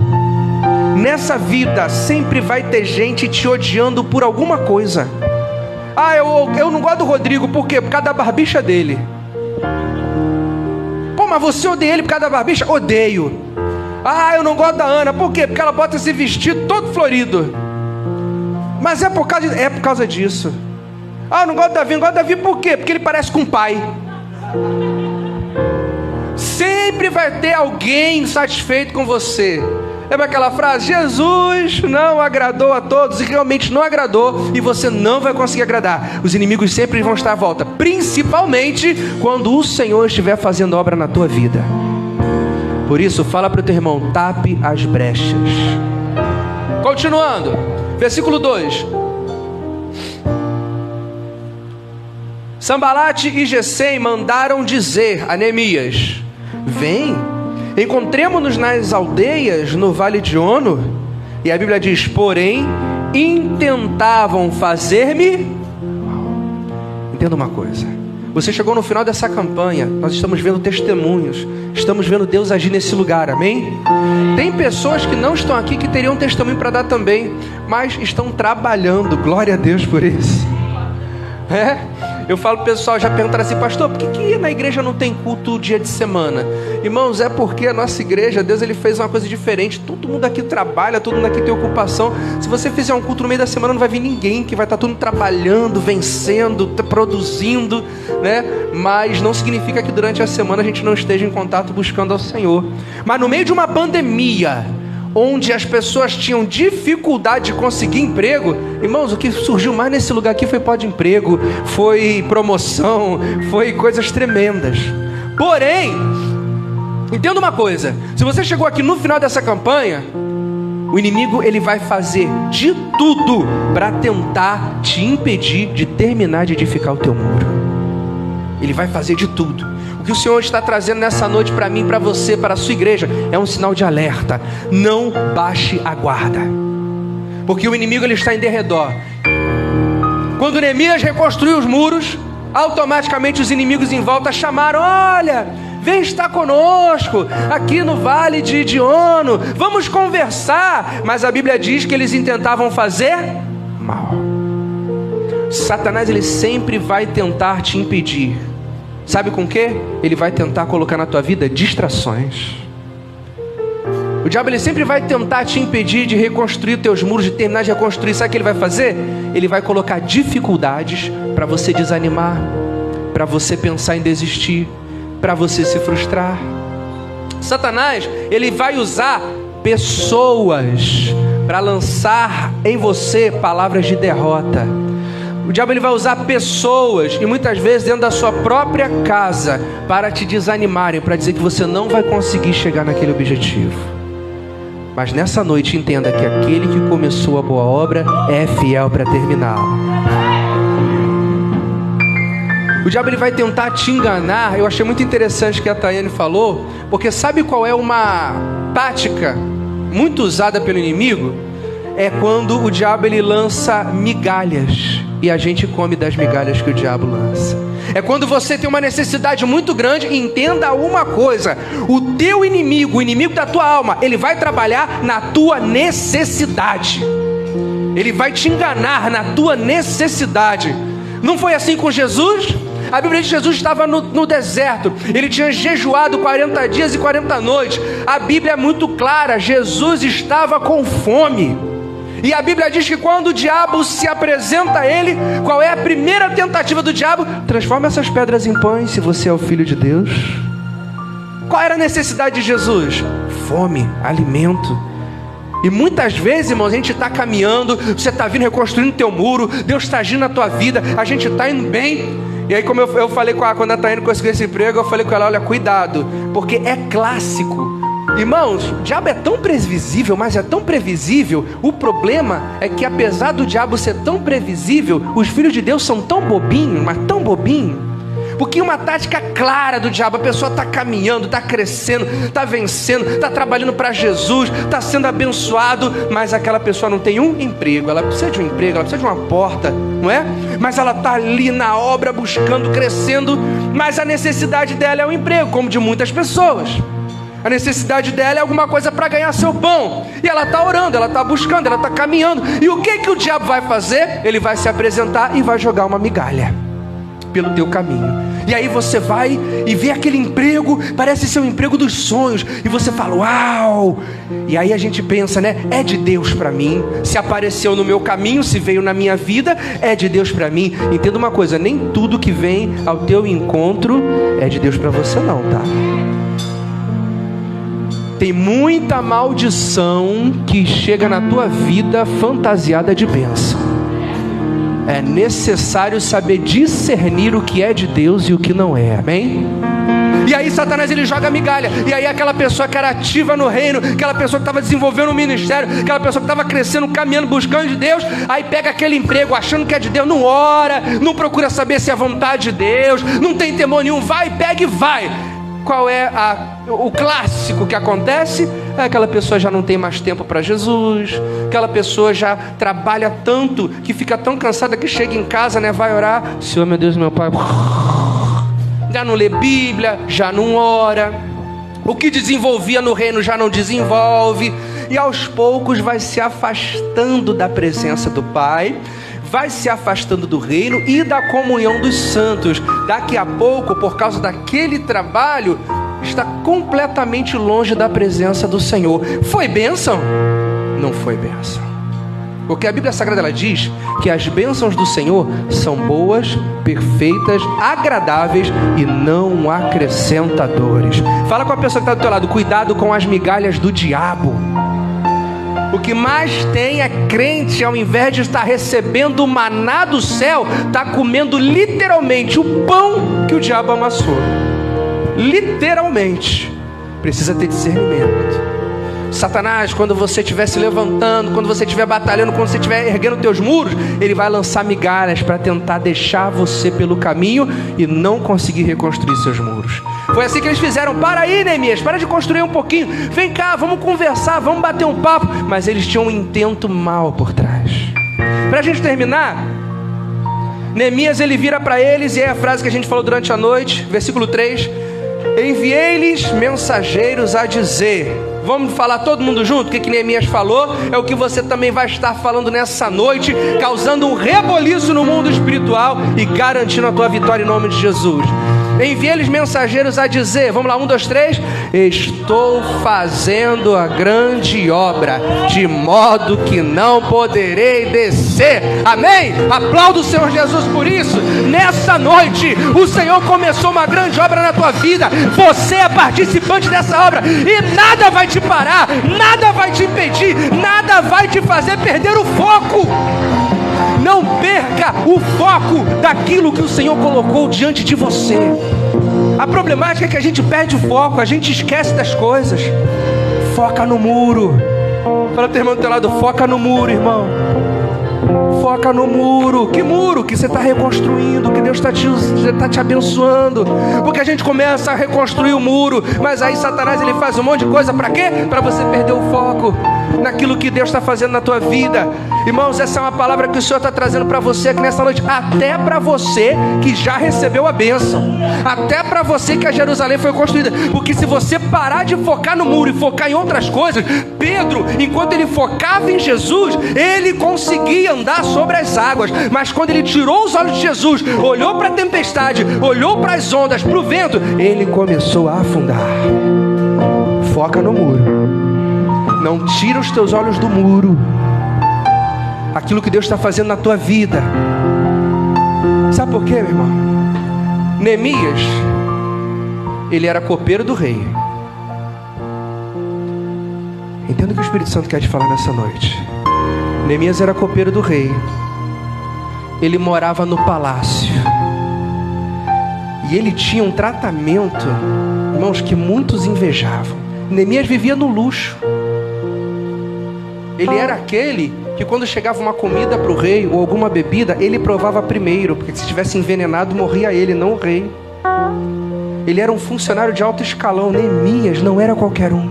Nessa vida sempre vai ter gente te odiando por alguma coisa. Ah, eu não gosto do Rodrigo, por quê? Por causa da barbicha dele. Pô, mas você odeia ele por causa da barbicha? Odeio. Ah, eu não gosto da Ana, por quê? Porque ela bota esse vestido todo florido. Mas é por causa disso. Ah, eu não gosto do Davi. Não gosto do Davi por quê? Porque ele parece com o pai. Sempre vai ter alguém insatisfeito com você. Lembra aquela frase? Jesus não agradou a todos, e realmente não agradou, e você não vai conseguir agradar. Os inimigos sempre vão estar à volta, principalmente quando o Senhor estiver fazendo obra na tua vida. Por isso, fala para o teu irmão: tape as brechas. Continuando, versículo 2. Sambalate e Gesem mandaram dizer a Neemias: vem, encontremo-nos nas aldeias no vale de Ono. E a Bíblia diz: porém, intentavam fazer-me mal. Entenda uma coisa. Você chegou no final dessa campanha. Nós estamos vendo testemunhos. Estamos vendo Deus agir nesse lugar, amém? Tem pessoas que não estão aqui que teriam testemunho para dar também, mas estão trabalhando. Glória a Deus por isso. Eu falo pro pessoal, já perguntaram assim: pastor, por que na igreja não tem culto dia de semana? Irmãos, é porque a nossa igreja, Deus ele fez uma coisa diferente. Todo mundo aqui trabalha, todo mundo aqui tem ocupação. Se você fizer um culto no meio da semana, não vai vir ninguém, que vai estar todo mundo trabalhando, vencendo, produzindo, né? Mas não significa que durante a semana a gente não esteja em contato buscando ao Senhor. Mas no meio de uma pandemia, onde as pessoas tinham dificuldade de conseguir emprego, irmãos, o que surgiu mais nesse lugar aqui foi pós-emprego, foi promoção, foi coisas tremendas. Porém, entenda uma coisa: se você chegou aqui no final dessa campanha, o inimigo ele vai fazer de tudo para tentar te impedir de terminar de edificar o teu muro. Ele vai fazer de tudo. O que o Senhor está trazendo nessa noite para mim, para você, para a sua igreja, é um sinal de alerta. Não baixe a guarda, porque o inimigo ele está em derredor. Quando Neemias reconstruiu os muros, automaticamente os inimigos em volta chamaram: olha, vem estar conosco aqui no vale de Ono, vamos conversar. Mas a Bíblia diz que eles intentavam fazer mal. Satanás ele sempre vai tentar te impedir. Sabe com o quê? Ele vai tentar colocar na tua vida distrações. O diabo ele sempre vai tentar te impedir de reconstruir teus muros, de terminar de reconstruir. Sabe o que ele vai fazer? Ele vai colocar dificuldades para você desanimar, para você pensar em desistir, para você se frustrar. Satanás, ele vai usar pessoas para lançar em você palavras de derrota. O diabo ele vai usar pessoas, e muitas vezes dentro da sua própria casa, para te desanimarem, para dizer que você não vai conseguir chegar naquele objetivo. Mas nessa noite entenda que aquele que começou a boa obra é fiel para terminá-la. O diabo ele vai tentar te enganar. Eu achei muito interessante o que a Tayane falou, porque sabe qual é uma tática muito usada pelo inimigo? é quando o diabo ele lança migalhas e a gente come das migalhas que o diabo lança. É quando você tem uma necessidade muito grande. Entenda uma coisa: o teu inimigo, o inimigo da tua alma, ele vai trabalhar na tua necessidade. Ele vai te enganar na tua necessidade. Não foi assim com Jesus? A Bíblia diz que Jesus estava no deserto. Ele tinha jejuado 40 dias e 40 noites. A Bíblia é muito clara: Jesus estava com fome. E a Bíblia diz que quando o diabo se apresenta a ele, qual é a primeira tentativa do diabo? Transforma essas pedras em pães, se você é o Filho de Deus. Qual era a necessidade de Jesus? Fome, alimento. E muitas vezes, irmãos, a gente está caminhando, você está vindo reconstruindo teu muro, Deus está agindo na tua vida, a gente está indo bem. E aí, como eu falei quando a Taine conseguiu esse emprego, eu falei com ela: olha, cuidado, porque é clássico. Irmãos, o diabo é tão previsível, mas é tão previsível. O problema é que, apesar do diabo ser tão previsível, os filhos de Deus são tão bobinhos, mas tão bobinhos. Porque uma tática clara do diabo: a pessoa está caminhando, está crescendo, está vencendo, está trabalhando para Jesus, está sendo abençoado, mas aquela pessoa não tem um emprego. Ela precisa de um emprego, ela precisa de uma porta, não é? Mas ela está ali na obra, buscando, crescendo, mas a necessidade dela é um emprego, como de muitas pessoas. A necessidade dela é alguma coisa para ganhar seu pão. E ela está orando, ela está buscando, ela está caminhando. E o que o diabo vai fazer? Ele vai se apresentar e vai jogar uma migalha pelo teu caminho. E aí você vai e vê aquele emprego, parece ser um emprego dos sonhos, e você fala: uau! E aí a gente pensa, né? É de Deus para mim. Se apareceu no meu caminho, se veio na minha vida, é de Deus para mim. Entenda uma coisa: nem tudo que vem ao teu encontro é de Deus para você não, tá? Tem muita maldição que chega na tua vida fantasiada de bênção. É necessário saber discernir o que é de Deus e o que não é, amém? E aí Satanás ele joga migalha. E aí aquela pessoa que era ativa no reino, aquela pessoa que estava desenvolvendo um ministério, aquela pessoa que estava crescendo, caminhando, buscando de Deus, aí pega aquele emprego achando que é de Deus, não ora, não procura saber se é vontade de Deus, não tem temor nenhum, vai, pega e vai. Qual é o clássico que acontece? É aquela pessoa já não tem mais tempo para Jesus, aquela pessoa já trabalha tanto, que fica tão cansada que chega em casa, né, vai orar: Senhor, meu Deus, meu Pai, já não lê Bíblia, já não ora, o que desenvolvia no reino já não desenvolve, e aos poucos vai se afastando da presença do Pai, vai se afastando do reino e da comunhão dos santos. Daqui a pouco, por causa daquele trabalho, está completamente longe da presença do Senhor. Foi bênção? Não foi bênção. Porque a Bíblia Sagrada ela diz que as bênçãos do Senhor são boas, perfeitas, agradáveis e não acrescentadores. Fala com a pessoa que está do teu lado: cuidado com as migalhas do diabo. O que mais tem é crente, ao invés de estar recebendo o maná do céu, está comendo literalmente o pão que o diabo amassou. Literalmente. Precisa ter discernimento. Satanás, quando você estiver se levantando, quando você estiver batalhando, quando você estiver erguendo teus muros, ele vai lançar migalhas para tentar deixar você pelo caminho e não conseguir reconstruir seus muros. Foi assim que eles fizeram: para aí, Neemias, para de construir um pouquinho, vem cá, vamos conversar, vamos bater um papo. Mas eles tinham um intento mal por trás. Para a gente terminar, Neemias ele vira para eles, e é a frase que a gente falou durante a noite, versículo 3: enviei-lhes mensageiros a dizer. Vamos falar todo mundo junto? O que Neemias falou é o que você também vai estar falando nessa noite, causando um reboliço no mundo espiritual e garantindo a tua vitória em nome de Jesus. Enviei-lhes mensageiros a dizer, vamos lá, 1, 2, 3: estou fazendo a grande obra, de modo que não poderei descer. Amém? Aplauda o Senhor Jesus por isso. Nessa noite, o Senhor começou uma grande obra na tua vida. Você é participante dessa obra e nada vai te parar, nada vai te impedir, nada vai te fazer perder o foco. Não perca o foco daquilo que o Senhor colocou diante de você. A problemática é que a gente perde o foco, a gente esquece das coisas. Foca no muro. Fala pro teu irmão do teu lado: foca no muro, irmão. Foca no muro. Que muro? Que você está reconstruindo, que Deus está te abençoando. Porque a gente começa a reconstruir o muro, mas aí Satanás ele faz um monte de coisa para quê? Para você perder o foco. naquilo que Deus está fazendo na tua vida. Irmãos, essa é uma palavra que o Senhor está trazendo para você aqui nessa noite, até para você que já recebeu a bênção, até para você que a Jerusalém foi construída. Porque se você parar de focar no muro e focar em outras coisas, Pedro, enquanto ele focava em Jesus, ele conseguia andar sobre as águas. Mas quando ele tirou os olhos de Jesus, olhou para a tempestade, olhou para as ondas, para o vento, ele começou a afundar. Foca no muro. Não tira os teus olhos do muro. Aquilo que Deus está fazendo na tua vida. Sabe por quê, meu irmão? Neemias, ele era copeiro do rei. Entenda o que o Espírito Santo quer te falar nessa noite. Neemias era copeiro do rei. Ele morava no palácio. E ele tinha um tratamento, irmãos, que muitos invejavam. Neemias vivia no luxo. Ele era aquele que quando chegava uma comida para o rei ou alguma bebida, ele provava primeiro, porque se estivesse envenenado, morria ele, não o rei. Ele era um funcionário de alto escalão. Neemias não era qualquer um.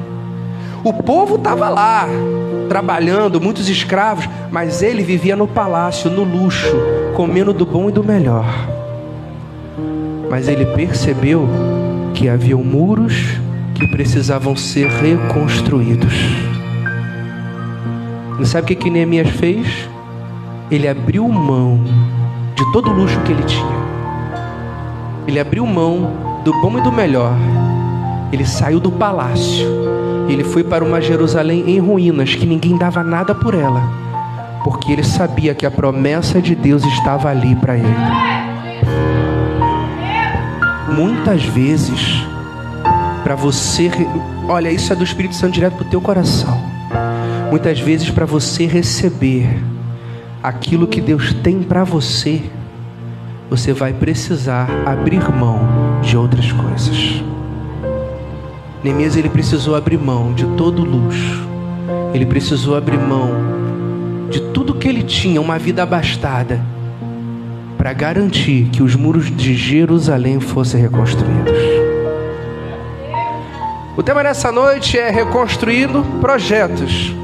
O povo estava lá, trabalhando, muitos escravos, mas ele vivia no palácio, no luxo, comendo do bom e do melhor. Mas ele percebeu que haviam muros que precisavam ser reconstruídos. E sabe o que Neemias fez? Ele abriu mão de todo o luxo que ele tinha. Ele abriu mão do bom e do melhor. Ele saiu do palácio. Ele foi para uma Jerusalém em ruínas, que ninguém dava nada por ela, porque ele sabia que a promessa de Deus estava ali para ele. Muitas vezes, para você... Olha, isso é do Espírito Santo direto para o teu coração. Muitas vezes, para você receber aquilo que Deus tem para você, você vai precisar abrir mão de outras coisas. Neemias, ele precisou abrir mão de todo o luxo. Ele precisou abrir mão de tudo que ele tinha, uma vida abastada, para garantir que os muros de Jerusalém fossem reconstruídos. O tema dessa noite é reconstruindo projetos.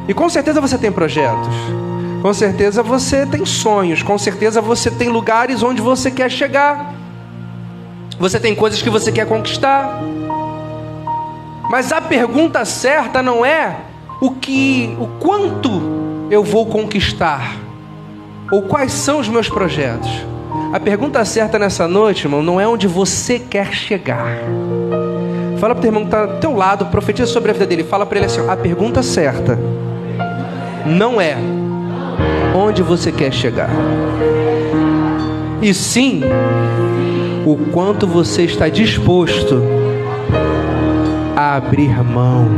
E com certeza você tem projetos. Com certeza você tem sonhos. Com certeza você tem lugares onde você quer chegar. Você tem coisas que você quer conquistar. Mas a pergunta certa não é o quanto eu vou conquistar, ou quais são os meus projetos. A pergunta certa nessa noite, irmão, não é onde você quer chegar. Fala para o teu irmão que está do teu lado, profetiza sobre a vida dele. Fala para ele assim: a pergunta certa não é onde você quer chegar, e sim o quanto você está disposto a abrir mão.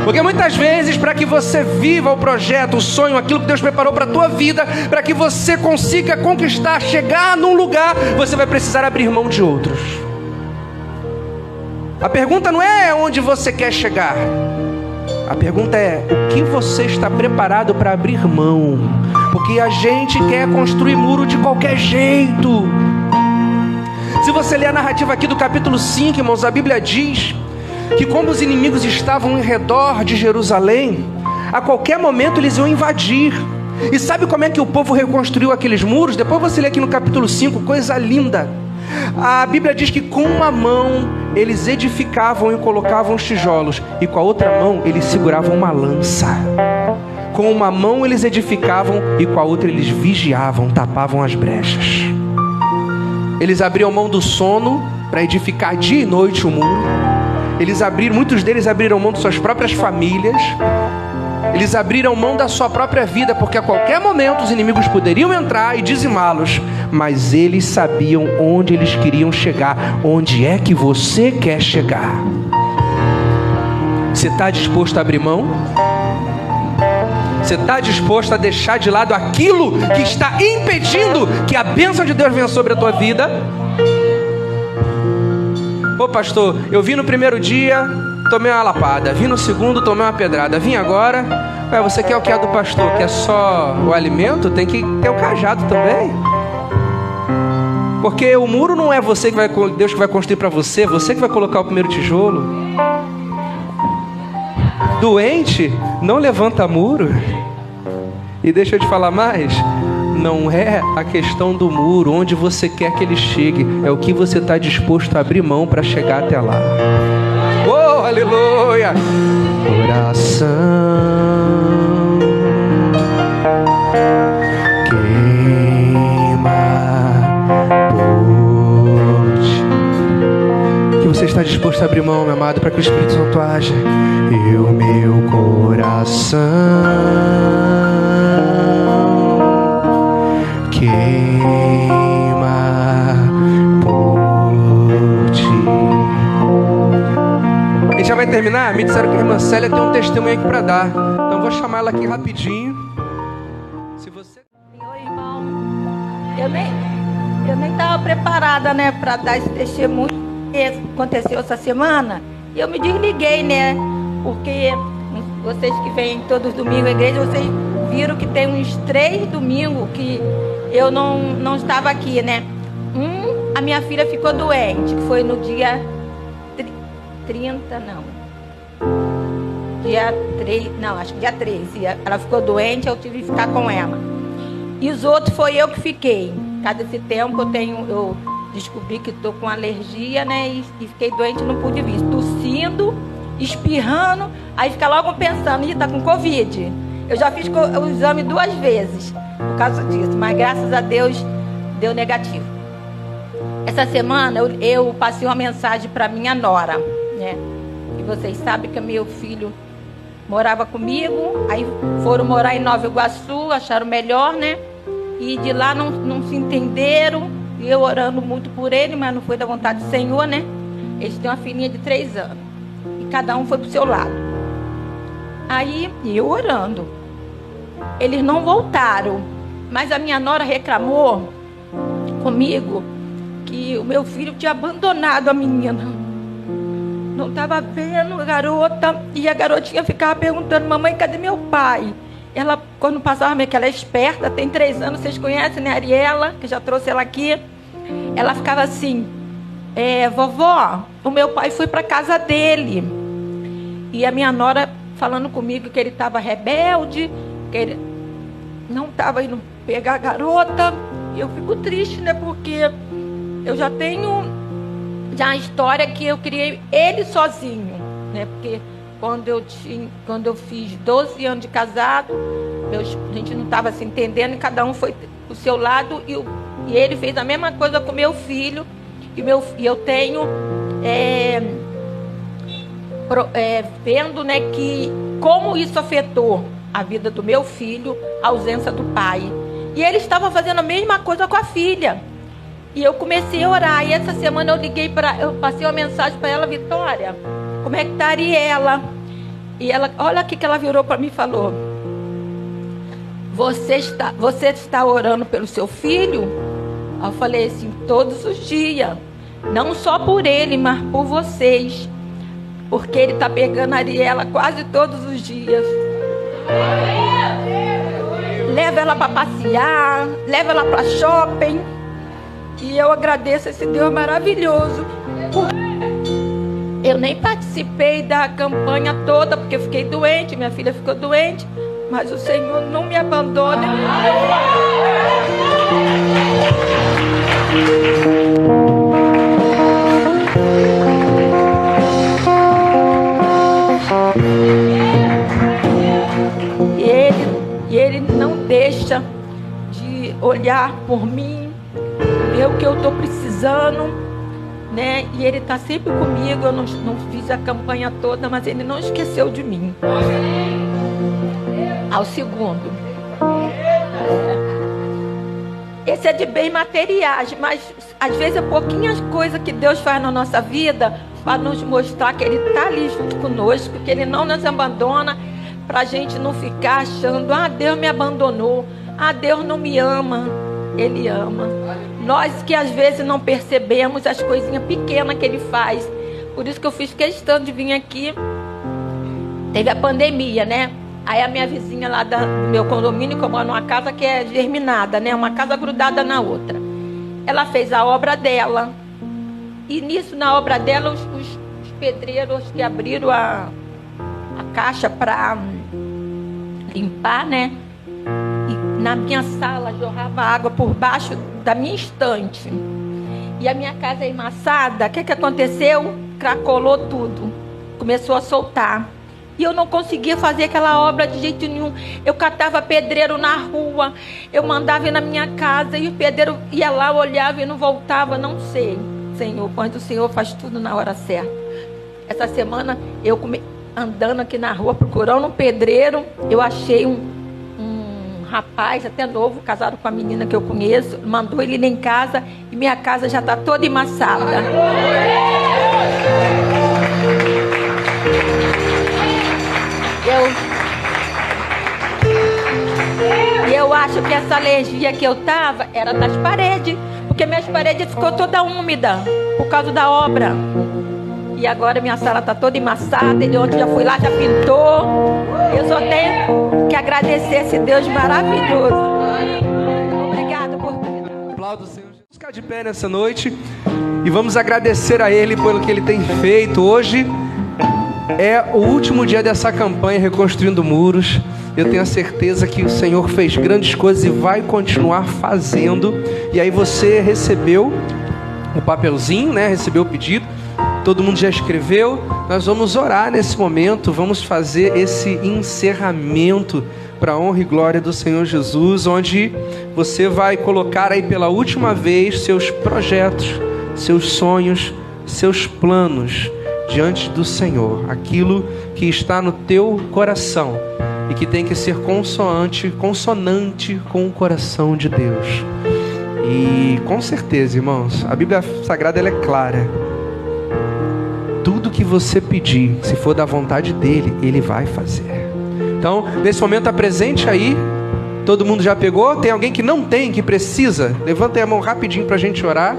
Porque muitas vezes, para que você viva o projeto, o sonho, aquilo que Deus preparou para a tua vida, para que você consiga conquistar, chegar num lugar, você vai precisar abrir mão de outros. A pergunta não é onde você quer chegar. A pergunta é o que você está preparado para abrir mão. Porque a gente quer construir muro de qualquer jeito. Se você ler a narrativa aqui do capítulo 5, irmãos, a Bíblia diz que como os inimigos estavam em redor de Jerusalém, a qualquer momento eles iam invadir. E sabe como é que o povo reconstruiu aqueles muros? Depois você lê aqui no capítulo 5, coisa linda. A Bíblia diz que com uma mão eles edificavam e colocavam os tijolos, e com a outra mão eles seguravam uma lança. Com uma mão eles edificavam e com a outra eles vigiavam, tapavam as brechas. Eles abriam mão do sono para edificar dia e noite o muro. Muitos deles abriram mão de suas próprias famílias. Eles abriram mão da sua própria vida, porque a qualquer momento os inimigos poderiam entrar e dizimá-los. Mas eles sabiam onde eles queriam chegar. Onde é que você quer chegar? Você está disposto a abrir mão? Você está disposto a deixar de lado aquilo que está impedindo que a bênção de Deus venha sobre a tua vida? Pô, pastor, eu vim no primeiro dia, tomei uma lapada. Vim no segundo, tomei uma pedrada. Vim agora. Você quer o que é do pastor? Quer só o alimento? Tem que ter o cajado também. Porque o muro não é você que vai, Deus que vai construir para você, você que vai colocar o primeiro tijolo. Doente não levanta muro. E deixa eu te falar mais. Não é a questão do muro, onde você quer que ele chegue. É o que você está disposto a abrir mão para chegar até lá. Oh, aleluia! Oração queima por ti. Que você está disposto a abrir mão, meu amado, para que o Espírito Santo haja. E o meu coração queima por ti. A gente já vai terminar. Me disseram que a irmã Célia tem um testemunho aqui para dar. Então vou chamar ela aqui rapidinho. Se você... Oi, irmão. Eu nem estava preparada, né, para dar esse testemunho que aconteceu essa semana. E eu me desliguei, né? Porque vocês que vêm todos os domingos à igreja, vocês viram que tem uns 3 domingos que eu não estava aqui, né? A minha filha ficou doente, que foi no dia 30, não. Dia 3, não, acho que dia 13. Ela ficou doente, eu tive que ficar com ela. E os outros foi eu que fiquei. Cada esse tempo eu descobri que estou com alergia, né? E fiquei doente, não pude vir. Tossindo, espirrando, aí fica logo pensando, tá com Covid. Eu já fiz o exame 2 vezes por causa disso, mas graças a Deus deu negativo. Essa semana eu passei uma mensagem para minha nora, né? E vocês sabem que meu filho morava comigo, aí foram morar em Nova Iguaçu, acharam melhor, né? E de lá não se entenderam, e eu orando muito por ele, mas não foi da vontade do Senhor, né? Eles têm uma filhinha de 3 anos, e cada um foi pro seu lado. Aí, eu orando. Eles não voltaram, mas a minha nora reclamou comigo que o meu filho tinha abandonado a menina. Não estava vendo a garota, e a garotinha ficava perguntando: mamãe, cadê meu pai? Ela, quando passava, que ela é esperta, tem 3 anos, vocês conhecem, né, Ariela, que já trouxe ela aqui. Ela ficava assim: vovó, o meu pai foi para casa dele. E a minha nora falando comigo que ele estava rebelde, que ele não estava indo pegar a garota. E eu fico triste, né, porque eu já tenho a história que eu criei ele sozinho, né, porque quando eu fiz 12 anos de casado, a gente não estava se entendendo, e cada um foi pro seu lado, e ele fez a mesma coisa com meu filho, e eu tenho vendo, né, que como isso afetou a vida do meu filho, a ausência do pai. E ele estava fazendo a mesma coisa com a filha. E eu comecei a orar. E essa semana eu passei uma mensagem para ela: Vitória, como é que está a Ariela? E ela, olha aqui que ela virou para mim e falou: você está orando pelo seu filho? Eu falei assim: todos os dias. Não só por ele, mas por vocês. Porque ele está pegando a Ariela quase todos os dias. Leva ela para passear, leva ela para shopping. E eu agradeço esse Deus maravilhoso. Eu nem participei da campanha toda, porque eu fiquei doente, minha filha ficou doente. Mas o Senhor não me abandona. E ele não deixa de olhar por mim, ver o que eu estou precisando, né? E ele está sempre comigo. Eu não fiz a campanha toda, mas ele não esqueceu de mim. Ao segundo. Esse é de bens materiais, mas às vezes é pouquinhas coisas que Deus faz na nossa vida para nos mostrar que Ele está ali junto conosco, que Ele não nos abandona, para a gente não ficar achando: ah, Deus me abandonou, ah, Deus não me ama. Ele ama. Nós que às vezes não percebemos as coisinhas pequenas que Ele faz. Por isso que eu fiz questão de vir aqui. Teve a pandemia, né? Aí a minha vizinha lá do meu condomínio, que eu moro numa casa que é germinada, né? Uma casa grudada na outra. ela fez a obra dela. E nisso, na obra dela, os pedreiros que abriram a caixa para limpar, né? E na minha sala jorrava água por baixo da minha estante. E a minha casa é emassada. O que aconteceu? Cracolou tudo. Começou a soltar. E eu não conseguia fazer aquela obra de jeito nenhum. Eu catava pedreiro na rua. Eu mandava ir na minha casa. E o pedreiro ia lá, olhava e não voltava. Não sei, Senhor. Quando o Senhor faz tudo na hora certa. Essa semana, eu andando aqui na rua, procurando um pedreiro. Eu achei um rapaz, até novo, casado com a menina que eu conheço. Mandou ele em casa. E minha casa já está toda emassada. Eu acho que essa alergia que eu tava era das paredes, porque minhas paredes ficou toda úmida por causa da obra. E agora minha sala tá toda emassada. Ele ontem já foi lá, já pintou. Eu só tenho que agradecer esse Deus maravilhoso. Obrigada por tudo. Aplauda o Senhor. Vamos ficar de pé nessa noite e vamos agradecer a Ele pelo que Ele tem feito. Hoje é o último dia dessa campanha Reconstruindo Muros. Eu tenho a certeza que o Senhor fez grandes coisas e vai continuar fazendo. E aí você recebeu o papelzinho, né? Recebeu o pedido. Todo mundo já escreveu. Nós vamos orar nesse momento. Vamos fazer esse encerramento para a honra e glória do Senhor Jesus, onde você vai colocar aí pela última vez seus projetos, seus sonhos, seus planos diante do Senhor, aquilo que está no teu coração e que tem que ser consonante com o coração de Deus. E com certeza, irmãos, a Bíblia Sagrada ela é clara. Tudo que você pedir, se for da vontade dele, ele vai fazer. Então, nesse momento apresente aí. Todo mundo já pegou? Tem alguém que não tem, que precisa? Levanta aí a mão rapidinho para a gente orar.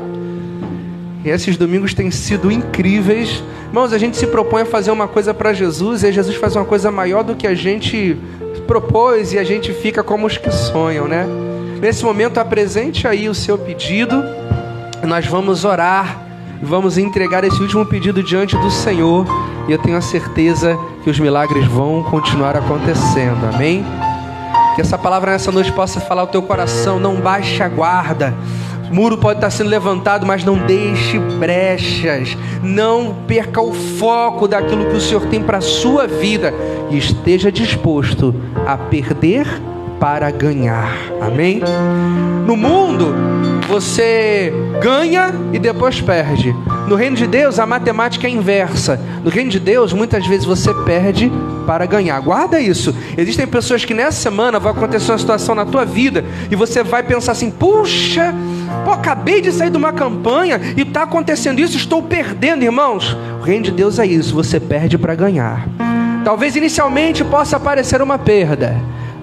E esses domingos têm sido incríveis. Irmãos, a gente se propõe a fazer uma coisa para Jesus, e aí Jesus faz uma coisa maior do que a gente propôs, e a gente fica como os que sonham, né? Nesse momento, apresente aí o seu pedido. Nós vamos orar, vamos entregar esse último pedido diante do Senhor, e eu tenho a certeza que os milagres vão continuar acontecendo, amém? Que essa palavra nessa noite possa falar ao teu coração. Não baixe a guarda. O muro pode estar sendo levantado, mas não deixe brechas. Não perca o foco daquilo que o Senhor tem para a sua vida. E esteja disposto a perder para ganhar. Amém? No mundo, você ganha e depois perde. No reino de Deus, a matemática é inversa. No reino de Deus, muitas vezes você perde para ganhar. Guarda isso. Existem pessoas que nessa semana vai acontecer uma situação na tua vida e você vai pensar assim: puxa, acabei de sair de uma campanha e está acontecendo isso, estou perdendo. Irmãos, o reino de Deus é isso, você perde para ganhar. Talvez inicialmente possa parecer uma perda,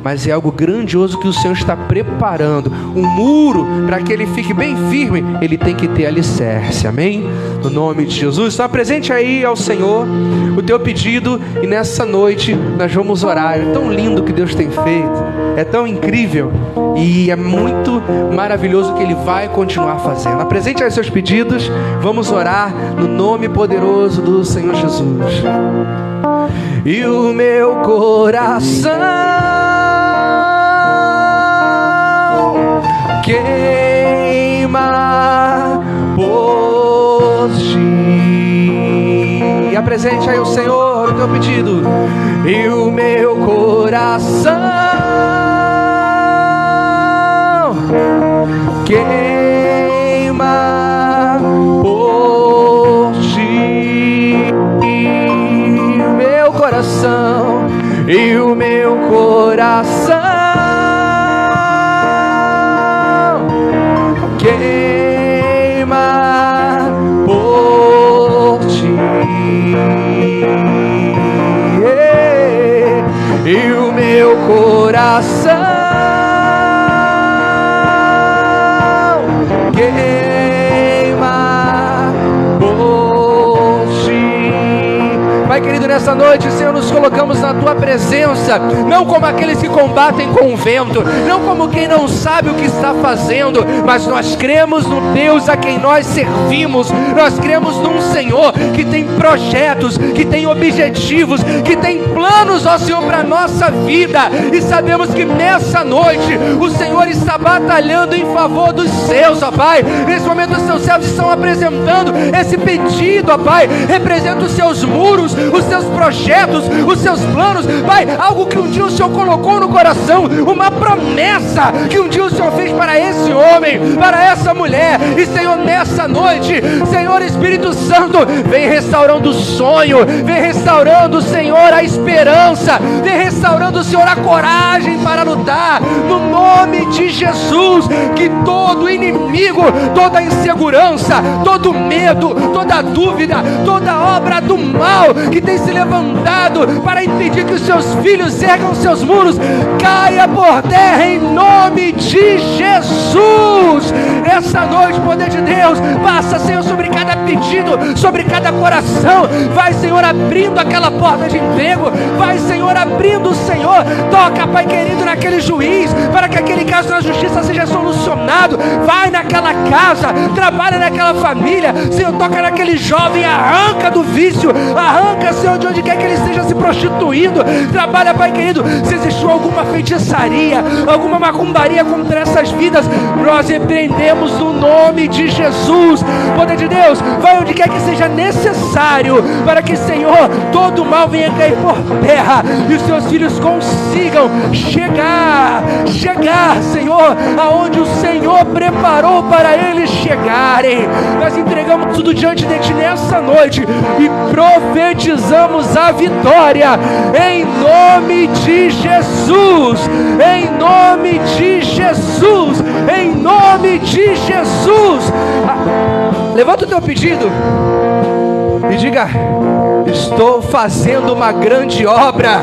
mas é algo grandioso que o Senhor está preparando. Um muro, para que ele fique bem firme, ele tem que ter alicerce, amém? No nome de Jesus. Então apresente aí ao Senhor o teu pedido, e nessa noite nós vamos orar. É tão lindo o que Deus tem feito, é tão incrível, e é muito maravilhoso que Ele vai continuar fazendo. Apresente aí seus pedidos, vamos orar no nome poderoso do Senhor Jesus. E o meu coração queima por ti. Apresente aí o Senhor o teu pedido. E o meu coração queima por ti. Meu coração e o meu coração queima por ti. E o meu coração queima por ti. Vai Pai querido, nessa noite, Senhor, nos colocamos na Tua presença, não como aqueles que combatem com o vento, não como quem não sabe o que está fazendo, mas nós cremos no Deus a quem nós servimos. Nós cremos num Senhor que tem projetos, que tem objetivos, que tem planos, ó Senhor, para a nossa vida, e sabemos que nessa noite o Senhor está batalhando em favor dos seus, ó Pai. Nesse momento os seus servos estão apresentando esse pedido, ó Pai. Representa os seus muros, os seus projetos, os seus planos, Pai, algo que um dia o Senhor colocou no coração, uma promessa que um dia o Senhor fez para esse homem, para essa mulher. E Senhor, nessa noite, Senhor Espírito Santo, vem restaurando o sonho, vem restaurando, Senhor, a esperança, vem restaurando, Senhor, a coragem para lutar, no nome de Jesus. Que todo inimigo, toda insegurança, todo medo, toda dúvida, toda obra do mal que tem se levantado para impedir que os seus filhos ergam seus muros, caia por terra em nome de Jesus. Essa noite, poder de Deus, passa, Senhor, sobre cada pedido, sobre cada coração. Vai, Senhor, abrindo aquela porta de emprego. Vai, Senhor, abrindo, Senhor. Toca, Pai querido, naquele juiz, para que aquele caso na justiça seja solucionado. Vai naquela casa, trabalha naquela família. Senhor, toca naquele jovem, arranca do vício, arranca, Senhor, de onde quer que ele esteja se prostituindo. Trabalha, Pai querido, se existiu alguma feitiçaria, alguma macumbaria contra essas vidas, nós repreendemos no nome de Jesus. Poder de Deus, vai onde quer que seja necessário, para que, Senhor, todo mal venha cair por terra e os seus filhos consigam chegar, Senhor, aonde o Senhor preparou para eles chegarem. Nós entregamos tudo diante de Ti nessa noite e profetizamos a vitória em nome de Jesus, em nome de Jesus, em nome de Jesus. Levanta o teu pedido e diga: estou fazendo uma grande obra.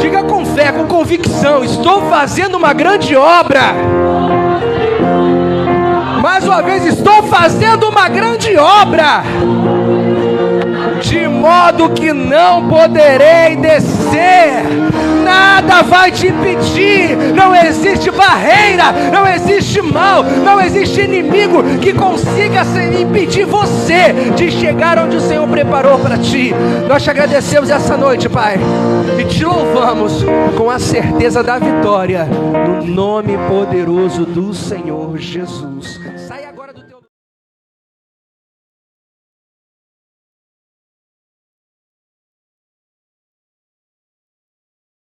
Diga com fé, com convicção: estou fazendo uma grande obra. Mais uma vez: estou fazendo uma grande obra, de modo que não poderei descer. Nada vai te impedir. Não existe barreira, não existe mal, não existe inimigo que consiga impedir você de chegar onde o Senhor preparou para ti. Nós te agradecemos essa noite, Pai, e te louvamos com a certeza da vitória, no nome poderoso do Senhor Jesus.